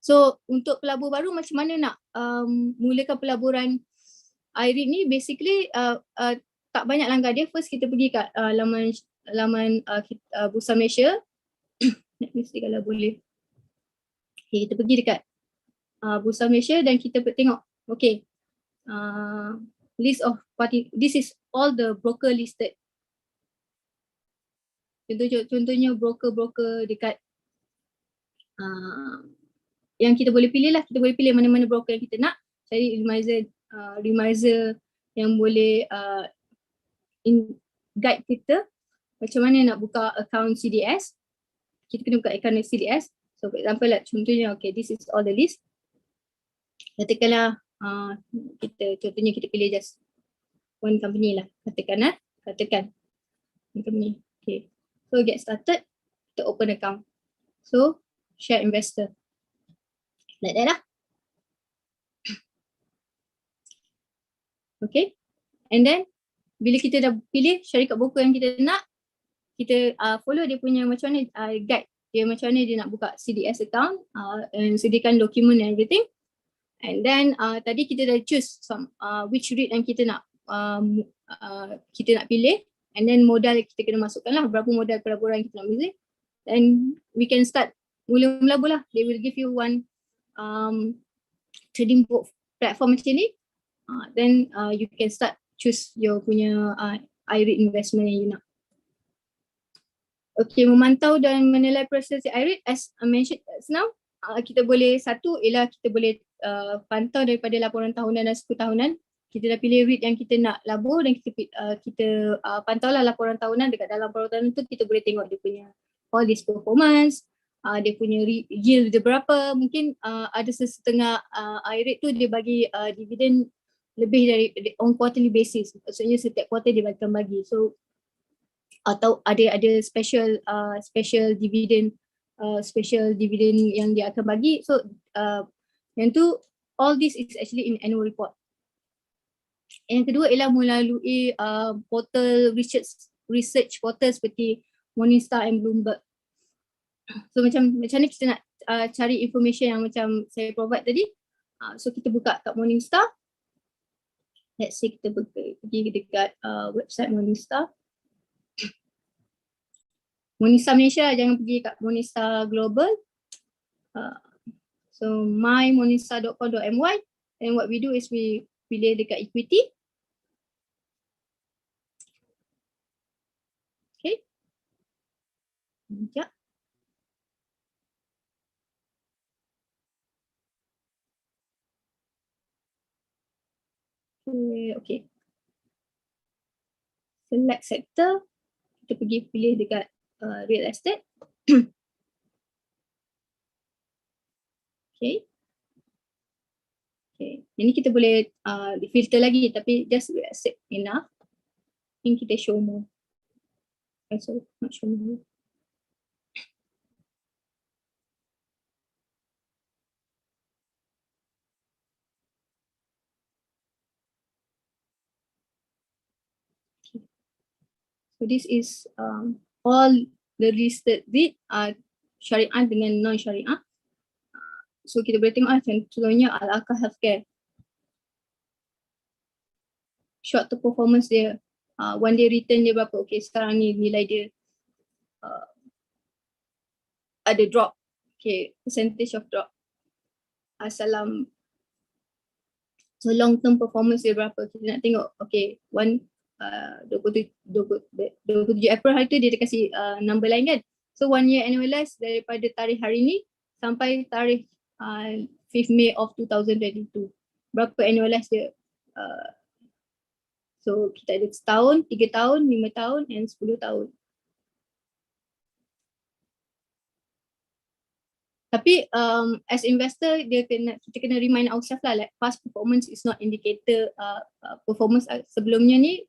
So untuk pelabur baru, macam mana nak mulakan pelaburan i-REIT ni, basically tak banyak langkah dia. First kita pergi kat laman Bursa Malaysia. Mesti kalau boleh. Okay, kita pergi dekat Bursa Malaysia dan kita tengok okay list of party, this is all the broker listed. Contohnya broker-broker dekat yang kita boleh pilih lah, kita boleh pilih mana-mana broker yang kita nak. Cari remiser yang boleh guide kita macam mana nak buka account CDS. Kita kena buka account CDS. So for example lah, contohnya okay this is all the list. Katakanlah contohnya kita pilih just one company lah, katakan one company. Okay, so get started, kita open account. So share investor like that lah. Okay, and then bila kita dah pilih syarikat broker yang kita nak, kita follow dia punya macam mana guide dia macam mana dia nak buka CDS account, and sediakan dokumen and everything. And then tadi kita dah choose which REIT yang kita nak pilih, and then modal kita kena masukkan lah, berapa modal pelaburan kita nak pilih. And we can start mula melabur lah. They will give you one trading platform macam ni. Then you can start choose your punya i-REIT investment yang you nak. Okay, memantau dan menilai proses i-REIT, as I mentioned just now, kita boleh, satu ialah kita boleh pantau daripada laporan tahunan dan 10 tahunan. Kita dah pilih REIT yang kita nak labur dan kita pantau lah laporan tahunan. Dekat dalam laporan tahunan tu kita boleh tengok dia punya all this performance, dia punya yield dia berapa. Mungkin ada setengah i-REIT tu dia bagi dividen lebih dari on quarterly basis. Maksudnya setiap quarter dia bagi. So atau ada special dividen yang dia akan bagi. So yang tu all this is actually in annual report. Yang kedua ialah melalui portal research portal seperti Morningstar and Bloomberg. So macam mana kita nak cari information yang macam saya provide tadi. So kita buka kat Morningstar. Let's say kita pergi dekat website Morningstar. Morningstar Malaysia, jangan pergi kat Morningstar Global. So myMorningstar.com.my, and what we do is we pilih dekat equity. Okay. Sekejap. Okay. Select sector. Kita pergi pilih dekat real estate. Okay. Ini kita boleh filter lagi, tapi just real estate enough. Ini kita show more. Sorry, not show more. So this is all the listed REIT, syariah dengan non-syariah. So kita boleh tengok contohnya Al-Aqah Healthcare. Short term performance dia, one day return dia berapa? Okay, sekarang ni nilai dia ada drop. Okay, percentage of drop. So long term performance dia berapa? Kita nak tengok. Okay, 27 April hari tu dia kasih number lain kan. So 1 year annualized daripada tarikh hari ni sampai tarikh 5th May of 2022. Berapa annualized dia? So kita ada setahun, 3 tahun, 5 tahun and 10 tahun. Tapi as investor kita kena remind ourselves lah, like past performance is not indicator performance sebelum ni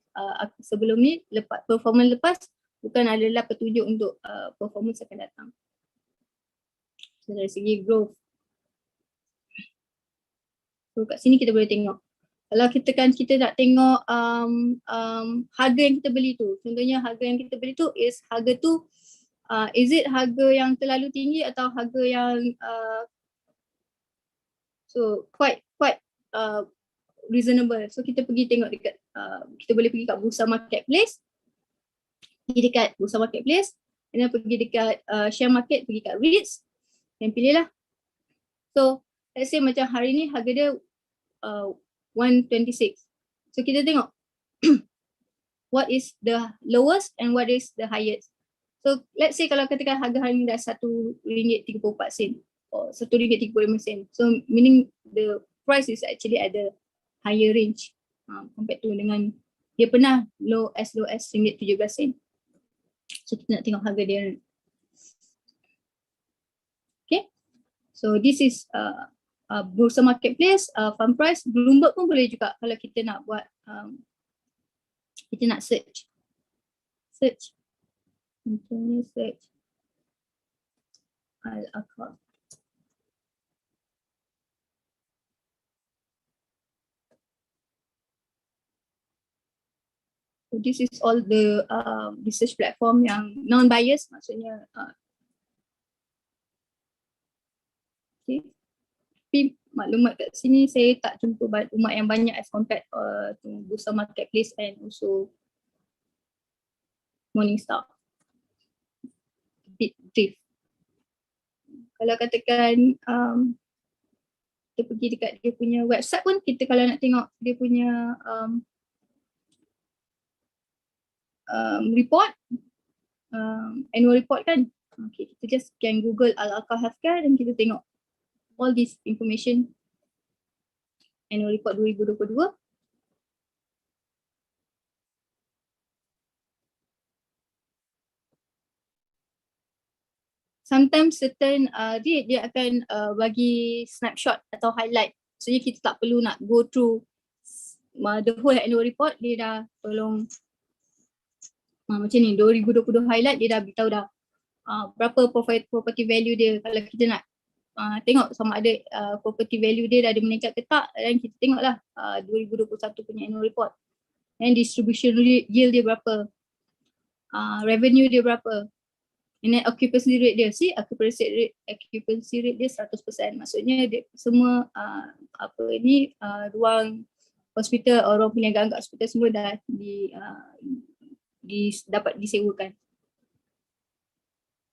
performance lepas bukan adalah petunjuk untuk performance akan datang. So dari segi growth. So kat sini kita boleh tengok. Kalau kita nak tengok harga yang kita beli tu. Contohnya harga yang kita beli tu is harga tu is it harga yang terlalu tinggi atau harga yang so quite reasonable. So kita pergi tengok dekat kita boleh pergi kat bursa marketplace. Pergi dekat bursa marketplace dan pergi dekat share market, pergi kat REITs dan pilihlah. So let's say macam hari ni harga dia 126. So kita tengok what is the lowest and what is the highest. So let's say kalau katakan harga hari ni dah RM1.34 or RM1.35. So meaning the price is actually at the higher range compared to dengan dia pernah low as RM1.17. So kita nak tengok harga dia. Okay. So this is bursa marketplace, fund price. Bloomberg pun boleh juga kalau kita nak buat kita nak search. Contohnya search Al-Aqah. So this is all the research platform yang non-biased, maksudnya Okay. Tapi maklumat kat sini saya tak jumpa maklumat yang banyak as compared to Bursa Marketplace and also Morningstar. Bit brief. Kalau katakan kita pergi dekat dia punya website pun, kita kalau nak tengok dia punya report, annual report kan. Okay, kita just can Google Al-Alqa Healthcare dan kita tengok all this information. Annual report 2022. Sometimes certain dia akan bagi snapshot atau highlight. Maksudnya kita tak perlu nak go through the whole annual report. Dia dah tolong macam ni 2022 highlight, dia dah beritahu dah berapa property value dia. Kalau kita nak tengok sama ada property value dia dah ada meningkat ke tak, dan kita tengoklah 2021 punya annual report. Dan distribution yield dia berapa, revenue dia berapa, and then occupancy rate dia. See, occupancy rate dia 100%. Maksudnya dia semua ruang hospital, orang perniagaan kat hospital semua dah dapat disewakan.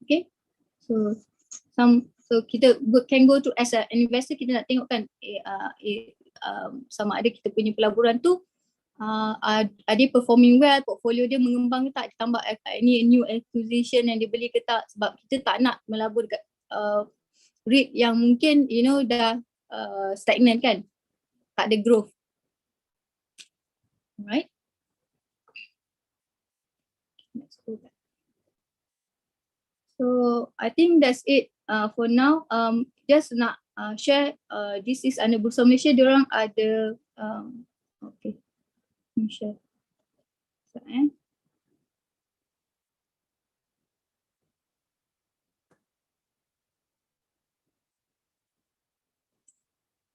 Okay, so kita can go to as an investor, kita nak tengok kan sama ada kita punya pelaburan tu ada performing well, portfolio dia mengembang ke tak, ditambah any new acquisition yang dia beli ke tak. Sebab kita tak nak melabur kat REIT yang mungkin dah stagnant kan, tak ada growth. Alright. So I think that's it for now. Just nak share, this is under Bursa Malaysia, diorang ada okay, share.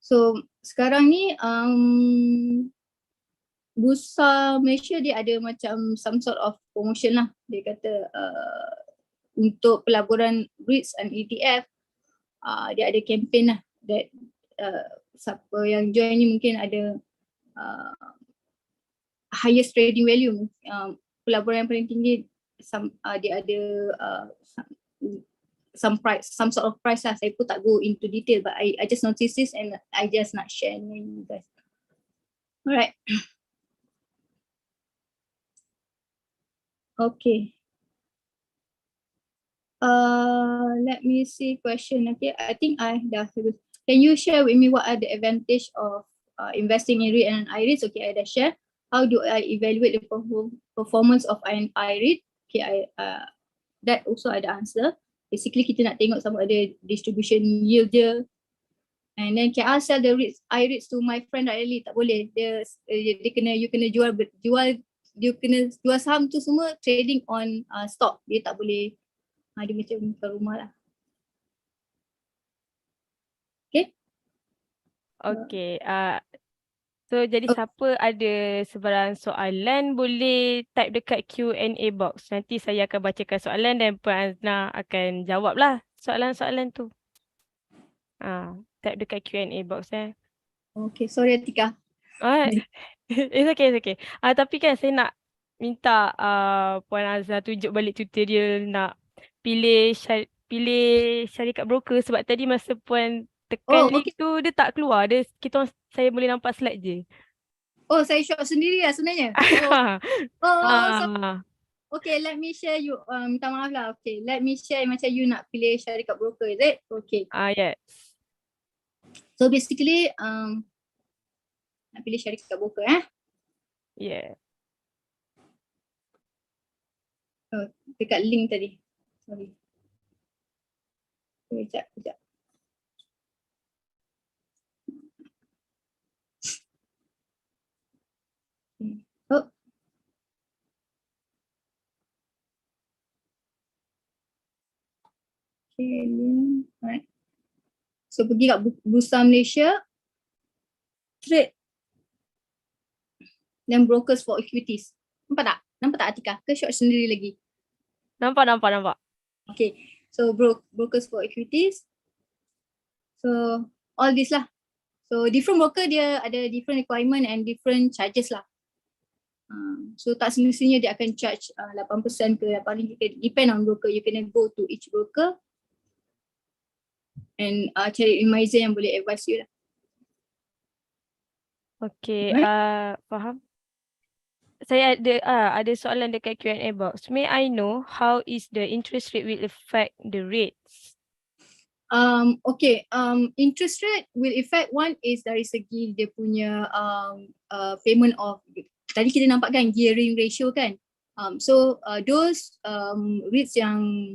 So sekarang ni Bursa Malaysia dia ada macam some sort of promotion lah. Dia kata untuk pelaburan REITs and ETF, dia ada campaign lah that siapa yang join ni mungkin ada highest trading value, pelaburan yang paling tinggi, dia ada some sort of price lah. Saya pun tak go into detail, but I just notice this and I just nak share with you guys. Alright. Okay. Let me see question. Okay, I think I dah. Can you share with me what are the advantage of investing in REIT and i-REIT? Okay, I dah share. How do I evaluate the performance of an i-REIT? Okay, that also ada answer. Basically kita nak tengok sama ada distribution yield dia. And then can I sell the REITs, i-REITs to my friend directly? Tak boleh. Dia kena, you kena jual, dia kena jual saham tu semua trading on stock. Dia tak boleh. Dia macam bukan rumah lah. Okay. Okay. So jadi siapa ada sebarang soalan boleh type dekat Q&A box. Nanti saya akan bacakan soalan dan Puan Azna akan jawablah soalan-soalan tu. Type dekat Q&A box . Okay, sorry Atika. It's okay. Tapi kan saya nak minta Puan Azna tunjuk balik tutorial nak pilih syarikat broker, sebab tadi masa Puan tekan link tu dia tak keluar. Saya boleh nampak slide je. Oh, saya short sendiri lah sebenarnya. Okay, let me share you. Minta maaf lah. Okay, let me share macam you nak pilih syarikat broker, is it? Okay. Yes. So basically, nak pilih syarikat broker Yeah. Dekat link tadi. Sorry. Kejap. Okay, link. Alright. So pergi kat Bursa Malaysia, trade dan brokers for equities. Nampak tak Atika? Ke short sendiri lagi? Nampak. Okay, so brokers for equities. So all this lah. So different broker dia ada different requirement and different charges lah. So tak semestinya dia akan charge 8% ke 8 ke, depend on broker. You can go to each broker and cari advisor yang boleh advise you lah. Okay, Alright. faham. Saya ada soalan dekat Q&A box. May I know how is the interest rate will affect the rates? Okay, interest rate will affect, one is dari segi dia punya payment of, tadi kita nampak kan gearing ratio kan. So those REITs yang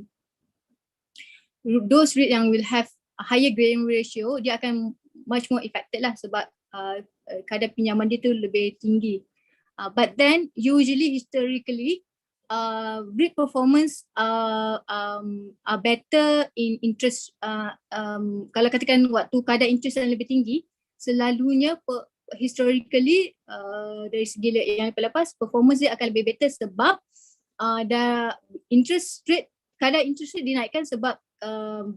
will have a higher gearing ratio, dia akan much more affected lah sebab kadar pinjaman dia tu lebih tinggi. But then usually historically REIT performance are better in interest. Kalau katakan waktu kadar interest yang lebih tinggi, selalunya historically dari segi yang lepas, performance dia akan lebih better sebab kadar interest rate dinaikkan sebab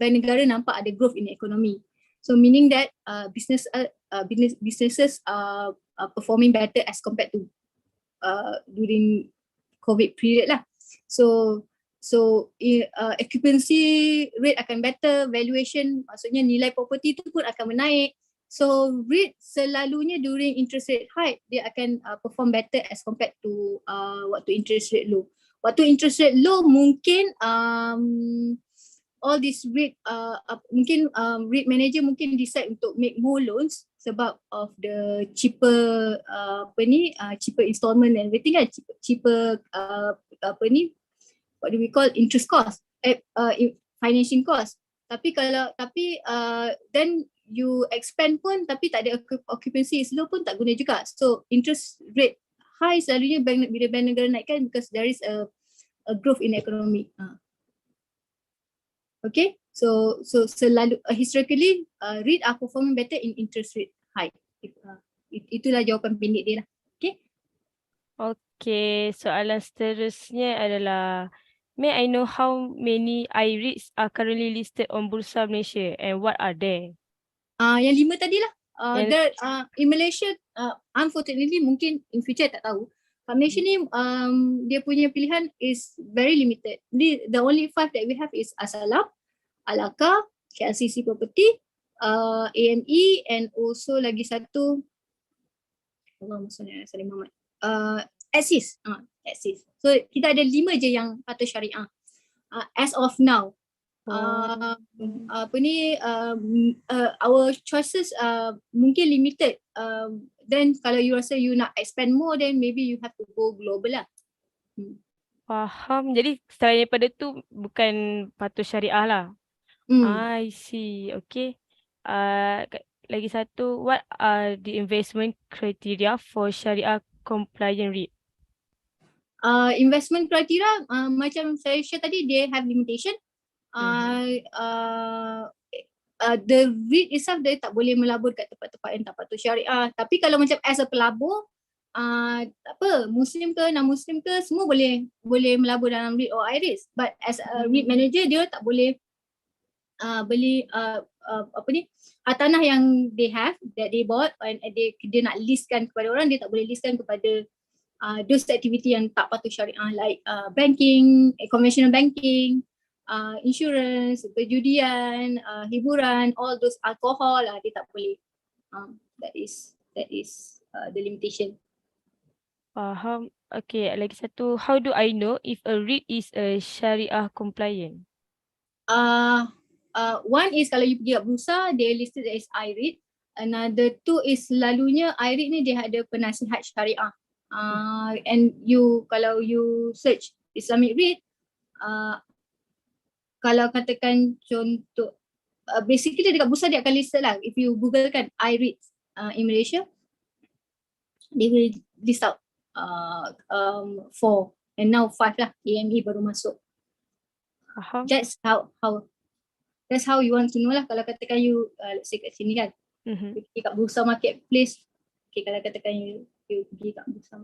bank negara nampak ada growth in the economy. So meaning that businesses are performing better as compared to during COVID period lah. So occupancy rate akan better, valuation maksudnya nilai property tu pun akan menaik. So REIT selalunya during interest rate high dia akan perform better as compared to waktu interest rate low. Waktu interest rate low mungkin all this REIT mungkin REIT manager mungkin decide untuk make more loans sebab of the cheaper cheaper installment and everything kan, cheaper what do we call interest cost, financing cost. Tapi then you expand pun tapi tak ada occupancy is low pun tak guna juga. So interest rate high selalunya bila bank negara naikkan because there is a growth in economy. Okay, so selalu historically REIT are performing better in interest rate high. Itulah jawapan pendek dia lah. Okay. Okay, soalan seterusnya adalah, may I know how many i-REITs are currently listed on Bursa Malaysia and what are they? Yang 5 tadi lah. In Malaysia, unfortunately mungkin in future tak tahu. Malaysia ni dia punya pilihan is very limited. The only 5 that we have is Asalam, Alaka, KLCC Property, AME and also lagi satu Axis. Axis. So kita ada 5 je yang patuh syariah as of now. Our choices mungkin limited. Then kalau you rasa you nak expand more, then maybe you have to go global lah. Faham. Jadi selain daripada tu bukan patuh syariah lah. I see. Okay. Lagi satu, what are the investment criteria for syariah compliant REIT? Investment criteria macam saya share tadi, they have limitation. The REIT itself dia tak boleh melabur kat tempat-tempat yang tak patuh syariah. Tapi kalau macam as a pelabur, Muslim ke non-Muslim ke semua boleh melabur dalam REIT or i-REIT. But as a REIT manager dia tak boleh beli hartanah yang they have, that they bought and dia nak listkan kepada orang, dia tak boleh listkan kepada those activity yang tak patuh syariah like banking, conventional banking, insurance, perjudian, hiburan, all those alcohol dia tak boleh. That is the limitation. Faham. Okay, lagi satu, how do I know if a REIT is a syariah compliant? One is kalau you pergi kat bursa, they listed as i-REIT. Another two is selalunya i-REIT ni dia ada penasihat syariah. And kalau you search Islamic REIT, kalau katakan contoh, basically dekat bursa dia akan listed lah. If you google kan i-REIT in Malaysia, they will list out 4 and now 5 lah, AME baru masuk. That's how you want to know lah. Kalau katakan you let's say kat sini kan, pergi kat bursa marketplace. Okay, kalau katakan you pergi kat bursa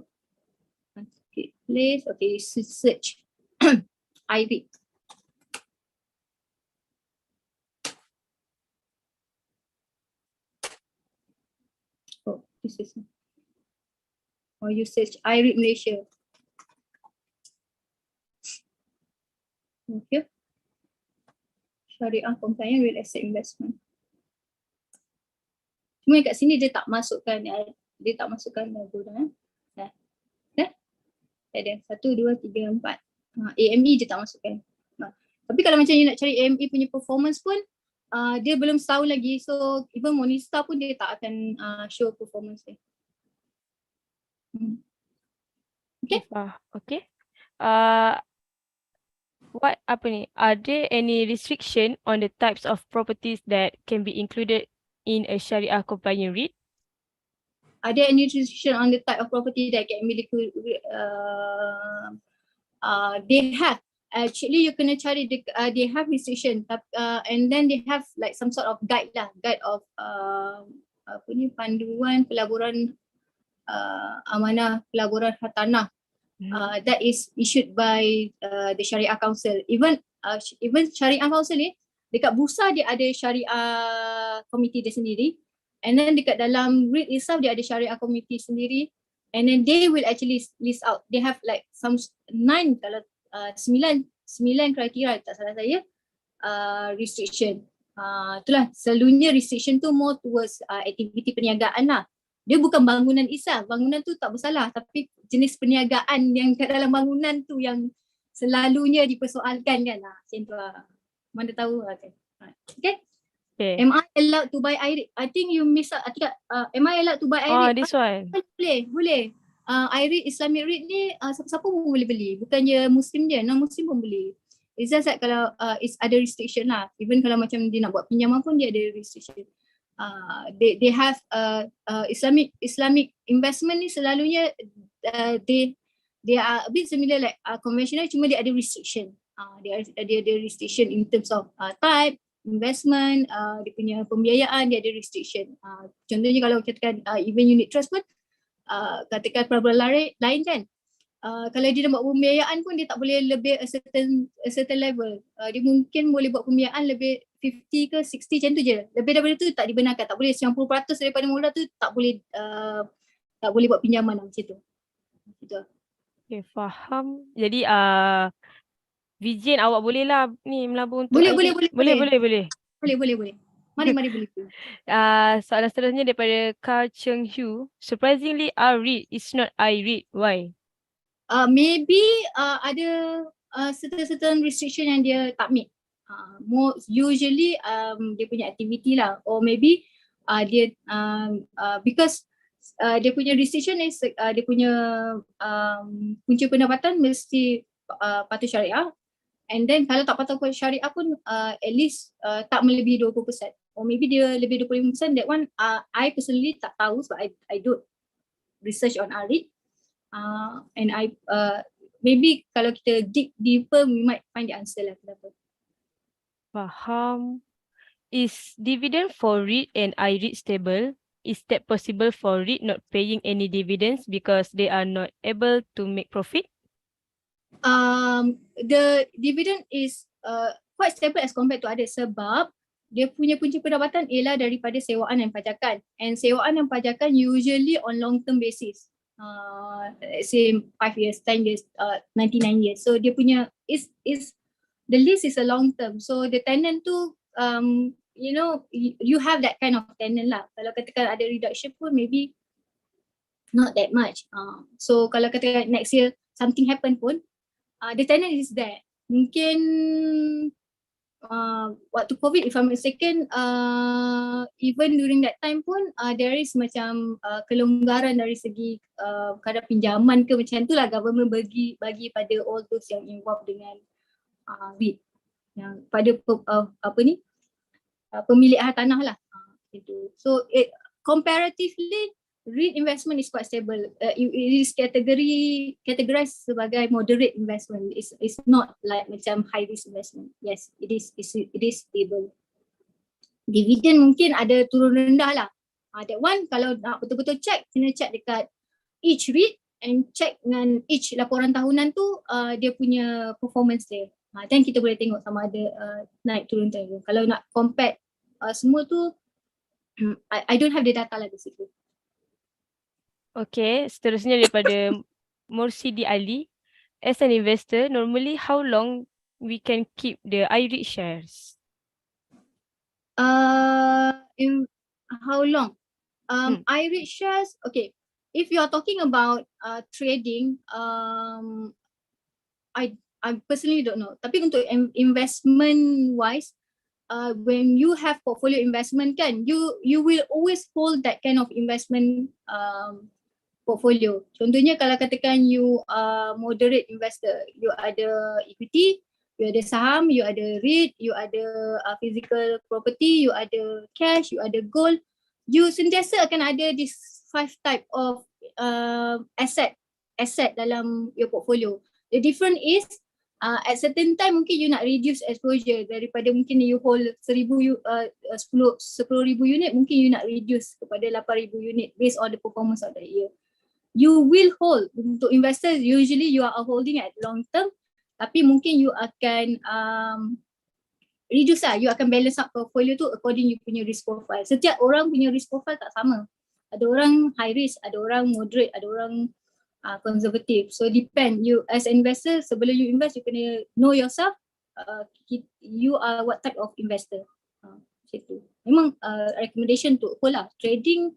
marketplace, okay, search i-REIT. This is, or you search i-REIT Malaysia. Okay. Syariah compliant real estate investment. Cuma kat sini dia tak masukkan logo dah. Dah? Tak ada. 1, 2, 3, 4. AME dia tak masukkan. Tapi kalau macam you nak cari AME punya performance pun, dia belum setahun lagi. So even Monista pun dia tak akan show performance dia. Okay. Okay. Are there any restriction on the types of properties that can be included in a Sharia compliant REIT? Are there any restriction on the type of property that can be they have. Actually you kena cari they have restriction, and then they have like some sort of guide of panduan pelaburan amanah pelaburan Hartanah. That is issued by the Syariah Council. Even Syariah Council ni dekat Bursa dia ada Syariah Committee dia sendiri, and then dekat dalam REIT itself dia ada Syariah Committee sendiri, and then they will actually list out. They have like some 9 kriteria tak salah saya restriction. Itulah selalunya restriction tu more towards aktiviti perniagaan lah. Dia bukan bangunan itself, bangunan tu tak bersalah, tapi jenis perniagaan yang kat dalam bangunan tu yang selalunya dipersoalkan kan lah. Macam tu lah. Mana tahu lah kan. Okay. Am I allowed to buy i-REIT? I think you miss out. Am I allowed to buy i-REIT? This one. Boleh. i-REIT, Islamic REIT ni siapa-siapa pun boleh beli. Bukannya Muslim je, non-Muslim pun boleh. It's just that kalau ada restriction lah. Even kalau macam dia nak buat pinjaman pun dia ada restriction. They have Islamic investment ni selalunya they are a bit similar like conventional, cuma dia ada restriction. Dia ada restriction in terms of type investment, dia punya pembiayaan dia ada restriction. Contohnya kalau katakan even unit trust pun katakan Pelaburan lain kan, kalau dia nak buat pembiayaan pun dia tak boleh lebih a certain level. Dia mungkin boleh buat pembiayaan lebih 50 ke 60 macam tu je. Lebih daripada tu tak dibenarkan. Tak boleh 90% daripada mula tu tak boleh buat pinjaman macam tu. Okay, faham. Jadi Vijin awak boleh lah ni melabur untuk Boleh. Boleh. Mari boleh. Soalan seterusnya daripada Carl Cheng Hu. Surprisingly, REIT is not i-REIT. Why? Maybe ada certain restriction yang dia tak meet. More usually dia punya activity lah, or maybe dia because dia punya restriction is dia punya punca pendapatan mesti patuh syariah, and then kalau tak patuh syariah pun at least tak melebihi 20%, or maybe dia lebih 25%. That one I personally tak tahu sebab I don't research on REIT, and I maybe kalau kita dig deeper we might find the answer lah kenapa. Faham. Is dividend for REIT and i-REIT stable? Is that possible for REIT not paying any dividends because they are not able to make profit? The dividend is quite stable as compared to others sebab dia punya punca pendapatan ialah daripada sewaan dan pajakan, and sewaan dan pajakan usually on long term basis. Let's say 5 years, 10 years, 99 years. So dia punya is the lease is a long term. So the tenant tu you have that kind of tenant lah. Kalau katakan ada reduction pun maybe not that much. So kalau katakan next year something happen pun the tenant is there. Mungkin waktu COVID if I'm mistaken, even during that time pun there is macam kelonggaran dari segi kadar pinjaman ke macam tu lah, government bagi pada all those yang involved dengan REIT, yang pada pemilik hartanah lah. So comparatively REIT investment is quite stable. It is categorized sebagai moderate investment. It's not like macam high risk investment. Yes, it is stable. Dividend mungkin ada turun rendah lah. That one kalau nak betul-betul check, kena check dekat each REIT and check dengan each laporan tahunan tu dia punya performance dia. Then kita boleh tengok sama ada naik turun turun. Kalau nak compare semua tu I don't have the data lah basically. Okay, seterusnya daripada Mursidi Ali. As an investor, normally how long we can keep the i-REIT shares? In how long? Hmm. I-REIT shares, okay. If you are talking about trading, I personally don't know. Tapi untuk investment wise, when you have portfolio investment kan, you will always hold that kind of investment portfolio. Contohnya kalau katakan you moderate investor, you ada equity, you ada saham, you ada REIT, you ada physical property, you ada cash, you ada gold, you sentiasa akan ada this 5 type of asset dalam your portfolio. The difference is at certain time mungkin you nak reduce exposure daripada mungkin you hold 10,000 unit, mungkin you nak reduce kepada 8,000 unit based on the performance of the year. You will hold. Untuk investors, usually you are holding at long term, tapi mungkin you akan reduce lah, you akan balance up portfolio tu according you punya risk profile. Setiap orang punya risk profile tak sama. Ada orang high risk, ada orang moderate, ada orang konservatif. So depend, you as an investor, sebelum you invest, you kena know yourself, you are what type of investor. Macam tu. Memang recommendation to hold lah. Trading,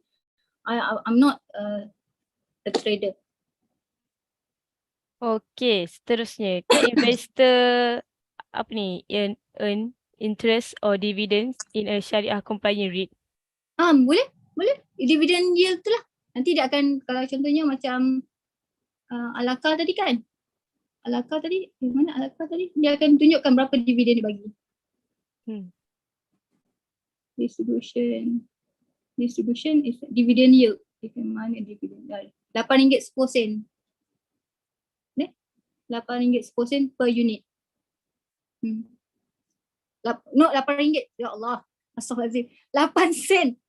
I'm not a trader. Okay, seterusnya. Can investor apa ni earn interest or dividends in a syariah compliant REIT? Boleh. Dividend yield tu lah. Nanti dia akan, kalau contohnya macam Alaka tadi kan. Alaka tadi, mana Alaka tadi? Dia akan tunjukkan berapa dividen dia bagi. Distribution is dividend yield. Mana dividen? RM8.10. RM8.10 per unit. No, RM8. Ya Allah. Astaghfirullahaladzim. 8 sen.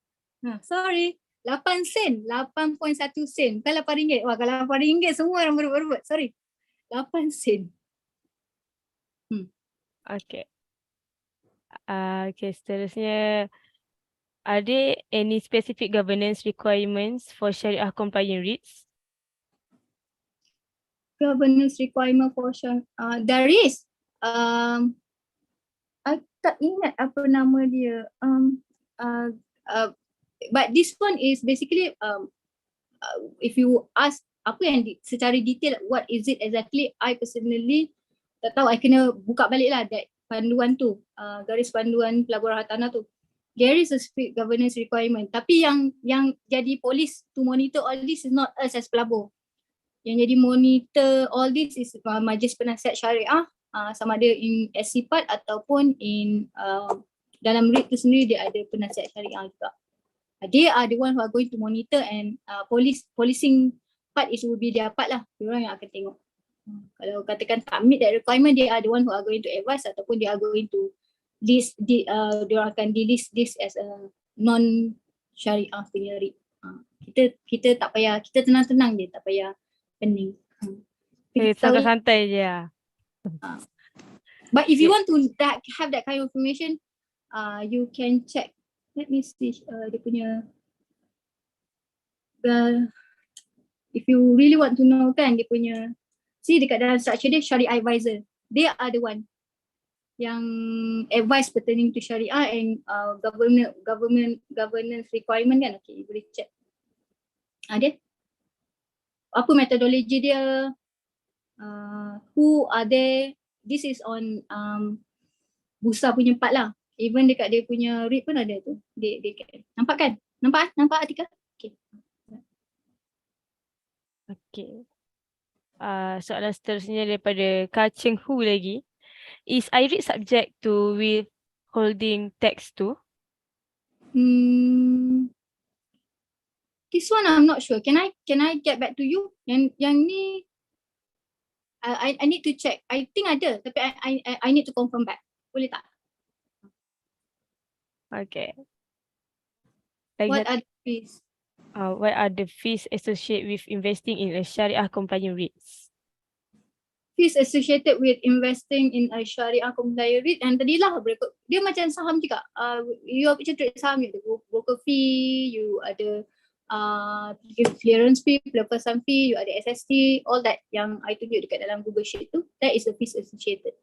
Sorry. 8 sen. 8.1 sen. Bukan RM8. Wah, kalau RM8 semua orang berebut. Sorry. 8 sen. Okay. Okay, seterusnya. Are there any specific governance requirements for syariah compliant REITs? Governance requirement for there is. I tak ingat apa nama dia. But this one is basically if you ask apa yang secara detail what is it exactly, I personally tak tahu. I kena buka balik lah that panduan tu, garis panduan Pelaburan Hartanah tu. There is a strict governance requirement. Tapi yang jadi polis to monitor all this is not us as Pelabur. Yang jadi monitor all this is Majlis Penasihat Syariah, sama ada in SC part ataupun in dalam REIT tu sendiri dia ada penasihat syariah juga. They are the one who are going to monitor, and policing part is will be their part lah. Diorang yang akan tengok. Kalau katakan tak meet that requirement, they are the one who are going to advise ataupun they are going to list, diorang akan delist this as a non-syariah punya REIT. Kita tak payah, kita tenang-tenang je, tak payah pening. Santai-santai je lah. But if you want to have that kind of information, you can check. Let me see dia punya. If you really want to know kan dia punya, see dekat dalam structure dia Syariah Advisor. They are the one yang advice pertaining to Syariah and governance requirement kan. Okay, you boleh check. Dia apa metodologi dia, who are they. This is on bursa punya part lah. Even dekat dia punya REIT pun ada tu. Dia nampak kan? Nampak Atika? Okay. Soalan seterusnya daripada Ka Cheng Hu lagi. Is i-REIT subject to withholding tax too? This one I'm not sure. Can I get back to you? Yang ni I need to check. I think ada, tapi I need to confirm back. Boleh tak? Okay. What are the fees? What are the fees associated with investing in a Sharia compliant REITs? Fees associated with investing in a Sharia compliant REIT, and tadilah dia macam saham juga. You macam trade saham, you ada broker fee, you ada clearance fee, pelepasan fee, you ada SST, all that yang I tunjuk dekat dalam Google Sheet tu, that is the fees associated.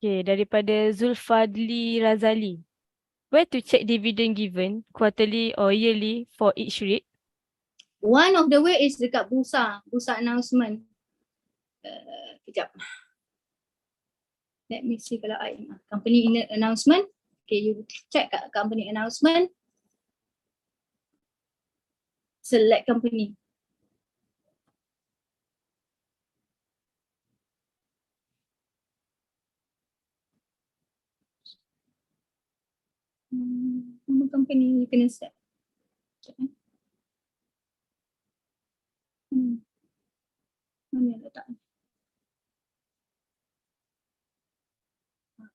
Okay, daripada Zulfadli Razali. Where to check dividend given, quarterly or yearly for each REIT? One of the way is dekat bursa announcement. Kejap. Let me see kalau I company announcement. Okay, you check kat company announcement. Select company. Nama company you kena set. Mana yang letak?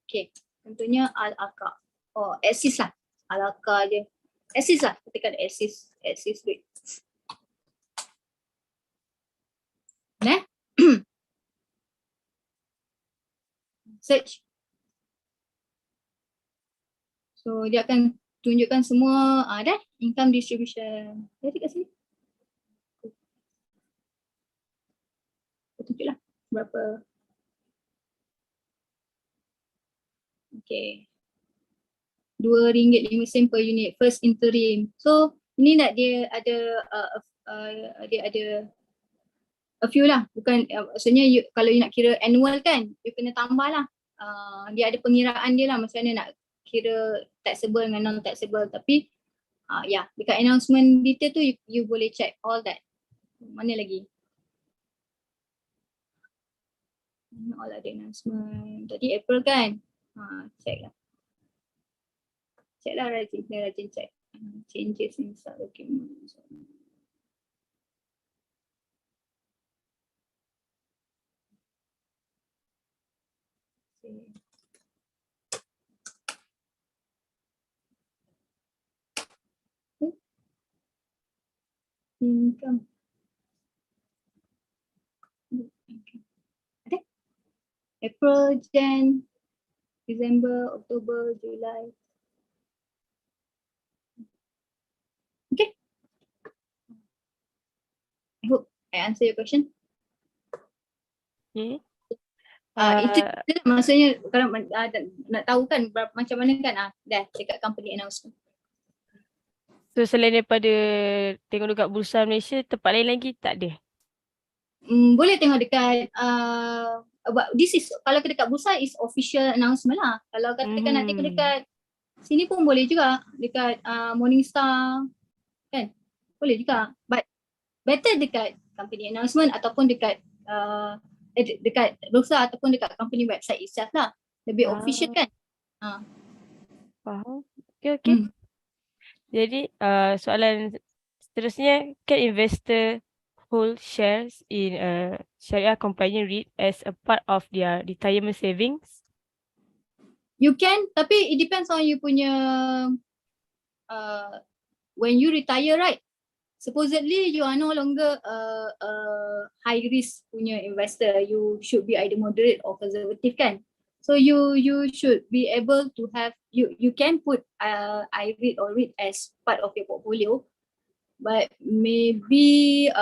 Okay, tentunya Al-Aka. Oh, Axis lah. Al-Aka je. Axis lah, ketika ada Axis REIT. Search. So dia akan tunjukkan semua dah income distribution. Jadi kat sini. Tunjuklah berapa. Okay. RM2.05 per unit first interim. So ini nak dia ada dia ada a few lah, bukan maksudnya kalau you nak kira annual kan, you kena tambah lah. Dia ada pengiraan dia lah macam mana nak kira taxable dengan non-taxable, tapi dekat announcement detail tu you boleh check all that. Mana lagi? All ada announcement. Tadi April kan? Check lah. Check lah rajin check. Changes inside document. Income. Ada? April, Jan, December, October, July. Okay. I hope I answer your question. Okay. Itu maksudnya kalau nak tahu kan macam mana kan dah dekat company announcement. So selain daripada tengok dekat Bursa Malaysia, tempat lain lagi tak ada? Boleh tengok dekat this is kalau dekat Bursa is official announcement lah. Kalau katakan nak tengok dekat sini pun boleh juga, dekat Morningstar kan, boleh juga, but better dekat company announcement ataupun dekat dekat Bursa ataupun dekat company website itself lah, lebih official kan. Faham. Okay. Jadi soalan seterusnya, can investor hold shares in a syariah compliant REIT as a part of their retirement savings? You can, tapi it depends on you punya when you retire, right? Supposedly you are no longer a high risk punya investor. You should be either moderate or conservative kan. So you should be able to have, you can put i-REIT or REIT as part of your portfolio, but maybe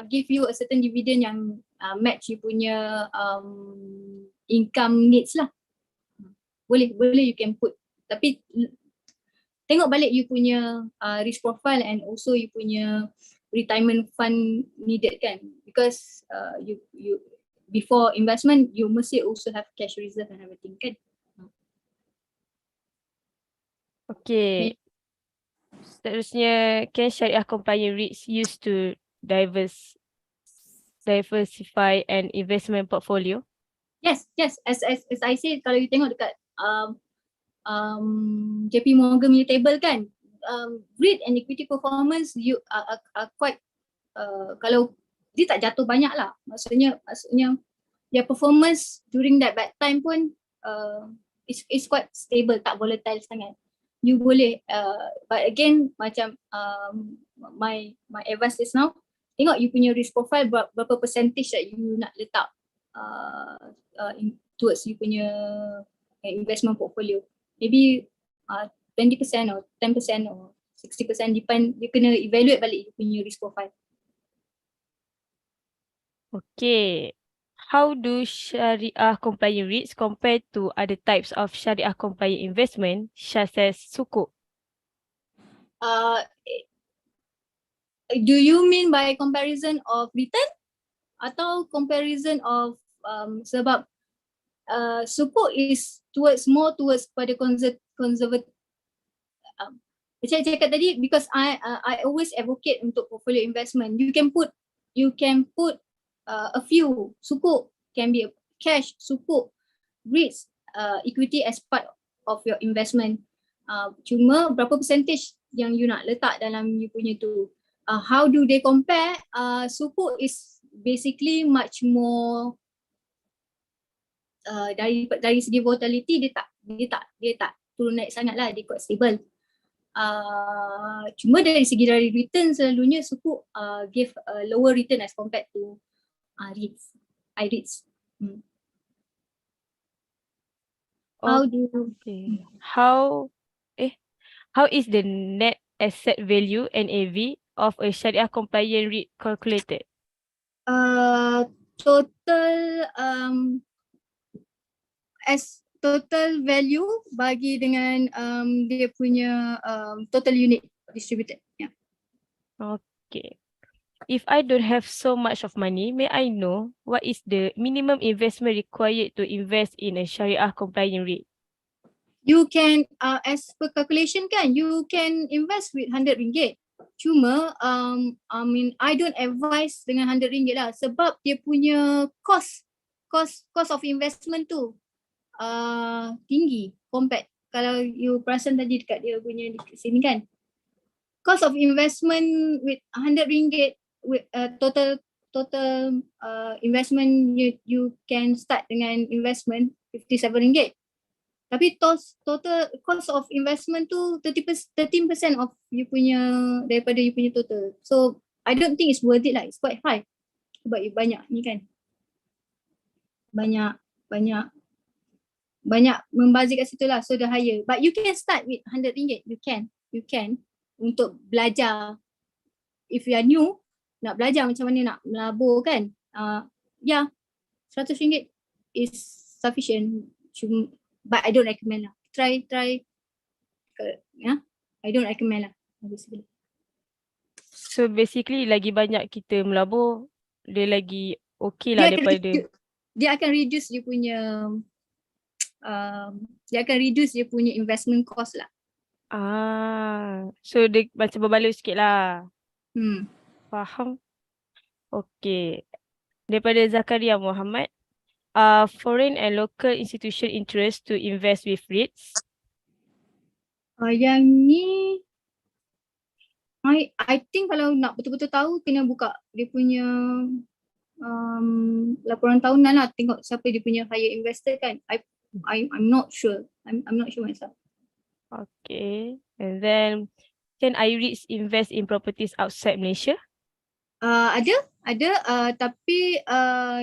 give you a certain dividend yang match you punya income needs lah. Boleh you can put, tapi tengok balik you punya risk profile and also you punya retirement fund needed kan, because you before investment you must also have cash reserve and everything kan. Okay. Seterusnya, can syariah compliant REITs used to diversify an investment portfolio? Yes. As I said, kalau you tengok dekat JP Morgan punya table kan, REIT and equity performance you are quite kalau dia tak jatuh banyak lah, maksudnya their performance during that bad time pun is quite stable, tak volatile sangat. you boleh, but again macam my advice is now, tengok you punya risk profile berapa percentage that you nak letak towards you punya investment portfolio. Maybe 20% or 10% or 60%, depend, you kena evaluate balik you punya risk profile. Okay. How do Syariah compliant REITs compare to other types of Syariah compliant investment, such as sukuk? Do you mean by comparison of return atau comparison of sebab sukuk is more towards pada conservative. Macam saya cakap tadi, because I always advocate untuk portfolio investment. You can put a few sukuk, can be cash, sukuk, REITs, equity as part of your investment. Cuma berapa percentage yang you nak letak dalam you punya tu. How do they compare? Sukuk is basically much more dari segi volatility, dia tak turun naik sangat lah, dia quite stable. Cuma dari return selalunya sukuk give a lower return as compared to REITs, i-REITs. How is the net asset value NAV of a Syariah compliant REIT calculated? Total value bagi dengan dia punya total unit distributed. Yeah. Okay. If I don't have so much of money, may I know what is the minimum investment required to invest in a Syariah compliant REIT? You can, as per calculation kan, you can invest with RM100. Cuma, I don't advise dengan RM100 lah, sebab dia punya cost of investment tu tinggi compared. Kalau you perasan tadi dekat dia punya di sini kan, cost of investment with RM100 with total investment, you can start dengan investment RM57. Tapi total cost of investment tu 13% of you punya, daripada you punya total. So I don't think it's worth it lah. It's quite high. Sebab you banyak ni kan, banyak membazir kat situ lah, so the higher. But you can start with RM100. You can untuk belajar. If you are new, nak belajar macam mana nak melabur kan, RM100 is sufficient. But I don't recommend lah. Try, I don't recommend lah. So basically lagi banyak kita melabur, dia lagi okay lah daripada. Dia akan reduce dia punya investment cost lah. So dia macam berbaloi sikit lah. Faham. Okay. Daripada Zakaria Muhammad. Foreign and local institution interest to invest with REITs? Yang ni, I think kalau nak betul-betul tahu, kena buka dia punya laporan tahunan lah, tengok siapa dia punya higher investor kan. I'm not sure. I'm not sure myself. Okay. And then, can i-REITs invest in properties outside Malaysia? Ada, tapi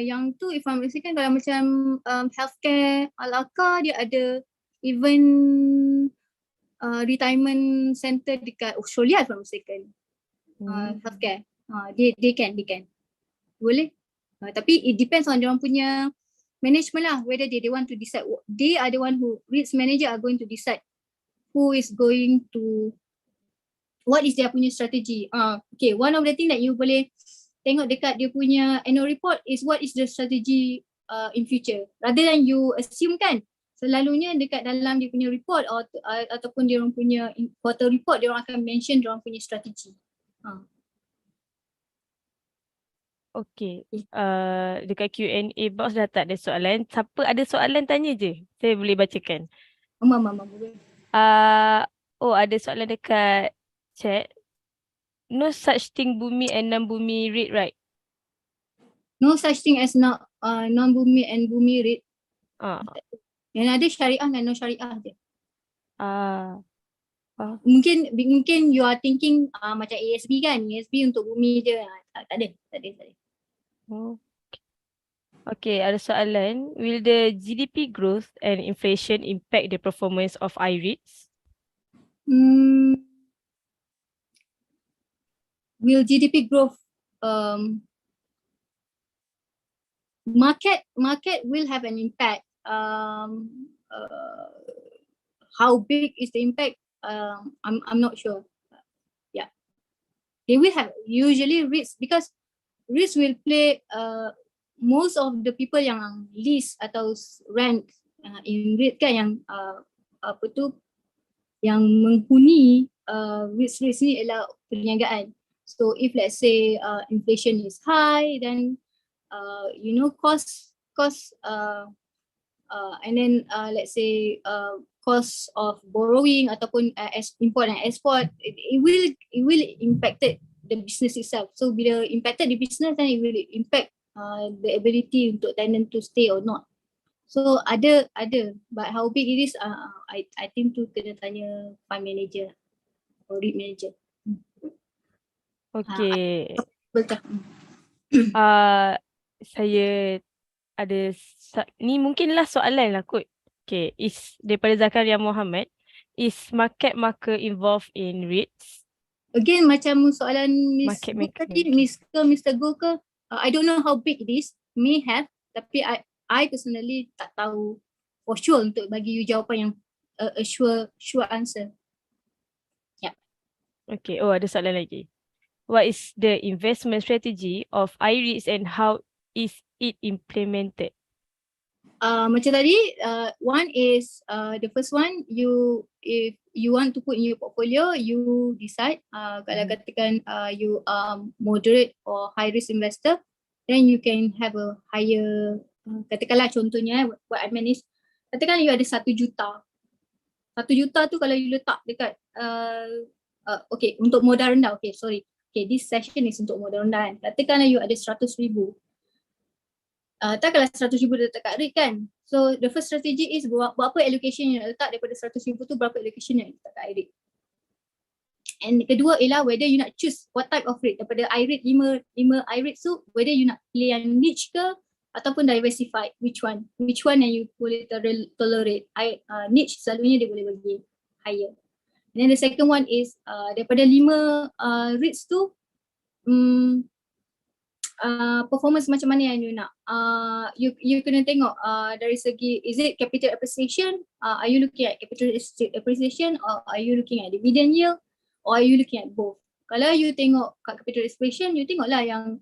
yang tu if I'm mistaken, kalau macam healthcare, Al-Aqar dia ada, even retirement center dekat Australia if I'm mistaken. Healthcare, they can. Boleh. Tapi it depends on dia orang punya management lah, whether they want to decide. They are the one who, REITs manager are going to decide who is going to, what is their punya strategy. Okay, one of the thing that you boleh tengok dekat dia punya annual report is what is the strategy in future. Rather than you assume kan, selalunya dekat dalam dia punya report ataupun dia orang punya quarter report, dia orang akan mention dia orang punya strategi. Okay. Dekat Q&A box dah tak ada soalan. Siapa ada soalan tanya je. Saya boleh bacakan. Boleh. Ada soalan dekat chat. No such thing bumi and non-bumi REIT, right? No such thing as non-bumi and bumi REIT. Yang ada syariah dan non syariah je. Mungkin you are thinking macam ASB kan, ASB untuk bumi je. Tak ada. Oh. Okay, ada soalan. Will the GDP growth and inflation impact the performance of i-REITs? Will GDP growth market will have an impact. How big is the impact? I'm not sure. Yeah, they will have usually risks because risk will play. Most of the people yang lease atau rent in REIT kan yang yang menghuni risk ni ialah perniagaan. So if let's say inflation is high, then cost and then let's say cost of borrowing ataupun import and export, it will impacted the business itself. So bila impacted the business, then it will impact the ability untuk tenant to stay or not. So ada, but how big it is, I think tu kena tanya fund manager or REIT manager. Okay. Betul. Saya ada ni mungkinlah soalan lah kot. Okay, is daripada Zakaria Muhammad, is market maker involved in REITs? Again macam soalan Miss Market Go maker, tadi, Mr. Go ke, I don't know how big it is, may have, tapi I personally tak tahu for sure untuk bagi you jawapan yang a sure answer. Yeah. Okay, ada soalan lagi. What is the investment strategy of i-REITs and how is it implemented? Macam tadi, one is the first one, if you want to put in your portfolio, you decide kalau katakan you are moderate or high risk investor, then you can have a higher, katakanlah contohnya what I mean is, katakan you ada 1 juta. 1 juta tu kalau you letak dekat okay, untuk modal rendah, okay sorry, okay this session is untuk modal rendah kan. Katakanlah you ada 100,000. Takkanlah 100,000 letak kat REIT kan. So the first strategy is berapa allocation yang letak daripada 100,000 tu, berapa allocation yang letak kat i-REIT. And kedua ialah whether you nak choose what type of REIT. Daripada i-REIT 5 i-REIT tu, whether you nak pilih yang niche ke ataupun diversified, which one yang you boleh tolerate. Niche selalunya dia boleh bagi higher. And then the second one is daripada 5 REITs tu, performance macam mana yang you nak. You kena tengok dari segi, is it capital appreciation? Are you looking at capital appreciation or are you looking at dividend yield or are you looking at both? Kalau you tengok kat capital appreciation, you tengoklah yang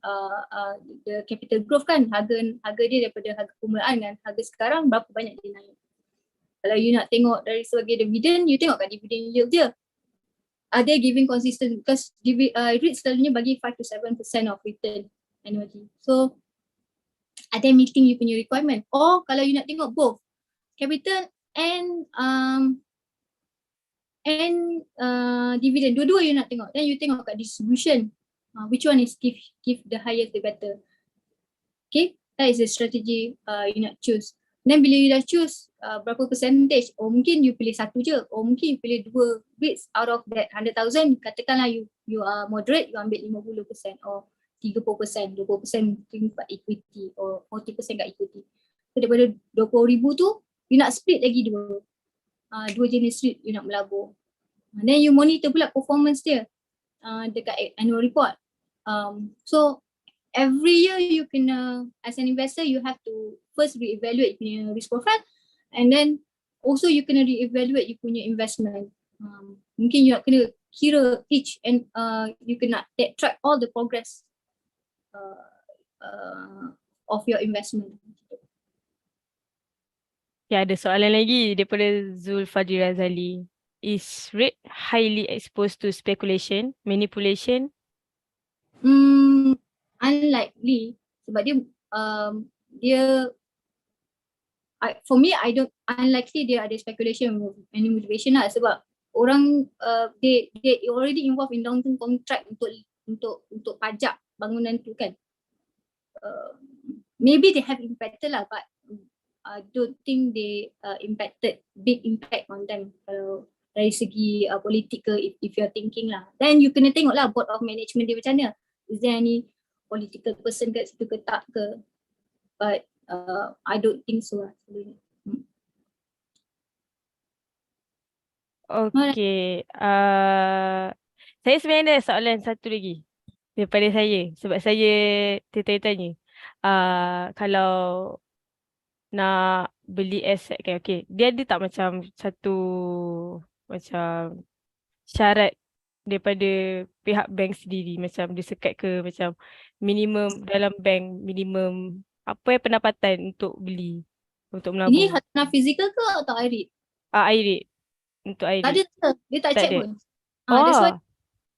the capital growth kan, harga dia daripada harga permulaan dan harga sekarang berapa banyak dia naik. Kalau you nak tengok dari segi dividend, you tengok kat dividend yield dia. Are they giving consistent? Because REIT selalunya bagi 5 to 7% of return annually. So are they meeting you punya requirement? Or kalau you nak tengok both capital and dividend, dua-dua you nak tengok. Then you tengok kat distribution, which one is give the highest the better. Okay, that is the strategy you nak choose. Then bila you dah choose berapa percentage, or mungkin you pilih satu je, or mungkin you pilih 2 REITs out of that 100,000. Katakanlah you are moderate, you ambil 50% or 30%, 20% kat equity or 40% kat equity. So daripada 20,000 tu, you nak split lagi dua jenis REIT you nak melabur. Then you monitor pula performance dia dekat annual report. So every year you kena, as an investor, you have to first re-evaluate your risk profile, and then also you kena re-evaluate you punya investment. Mungkin you nak kena kira each and you kena track all the progress of your investment. Ya, ada soalan lagi daripada Zulfadri Razali. Is REIT highly exposed to speculation, manipulation? Unlikely, sebab dia for me, I don't unlikely dia ada speculation and manipulation lah, sebab orang they already involved in long term contract untuk pajak bangunan tu kan. Maybe they have impacted lah, but I don't think they impacted big impact on them. dari segi political if you're thinking lah. Then you kena tengok lah board of management dia macam mana. Is there any political person kat situ ke tak ke? But I don't think so lah. Okay. Saya sebenarnya ada soalan satu lagi daripada saya. Sebab saya tertanya-tanya. Kalau nak beli aset kan, okay. Dia ada tak macam satu macam syarat daripada pihak bank sendiri, macam dia sekat ke macam minimum dalam bank, minimum apa yang pendapatan untuk beli, untuk Ini melabur. hartanah fizikal ke atau i-REIT? i-REIT. Untuk Tak i-REIT. ada, dia tak Tak check ada. pun. That's why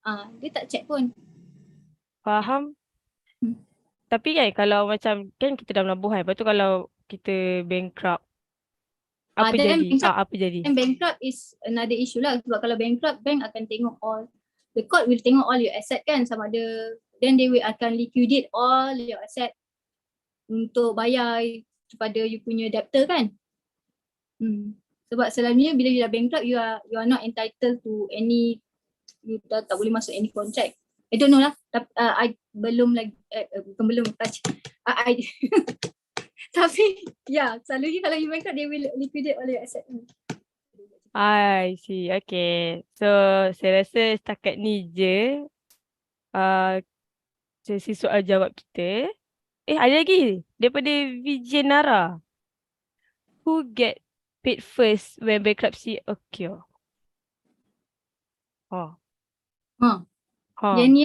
Oh, dia tak check pun. faham. Hmm. Tapi kan kalau macam, kan kita dah melabur kan, lepas tu kalau kita bankrupt, apa Then jadi? Apa jadi? bankrupt is another issue lah. Sebab kalau bankrupt, bank akan tengok the court will tengok all your asset kan, sama ada, then they will akan liquidate all your asset untuk bayar kepada you punya debtor kan. Sebab selalunya bila you dah bankrupt, you are not entitled to any, you dah tak boleh masuk any contract. I don't know lah. I belum lagi, bukan belum, I tapi selalunya kalau you bankrupt, they will liquidate all your asset. I see. Okay. So, saya rasa setakat ni je sesi soal jawab kita. Ada lagi daripada Vijayanara. Who get paid first when bankruptcy occur? Yang ni,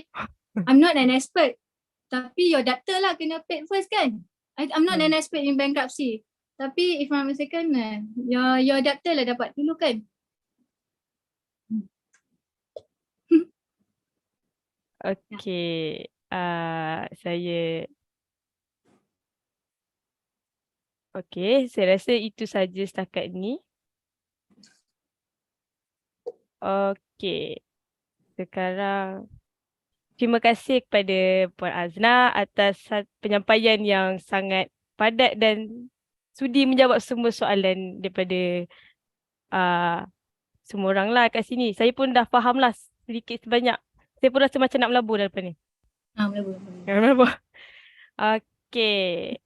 I'm not an expert. Tapi your debtor lah kena paid first kan. I'm not an expert in bankruptcy. Tapi if I'm mistaken, your debtor lah dapat dulu kan. Okay. Saya rasa itu saja setakat ni. Okay. Sekarang, terima kasih kepada Puan Azna atas penyampaian yang sangat padat dan sudi menjawab semua soalan daripada semua orang lah kat sini. Saya pun dah faham lah sedikit sebanyak. Saya pun rasa macam nak melabur dah lepas ni. Melabur. Melabur. Okay.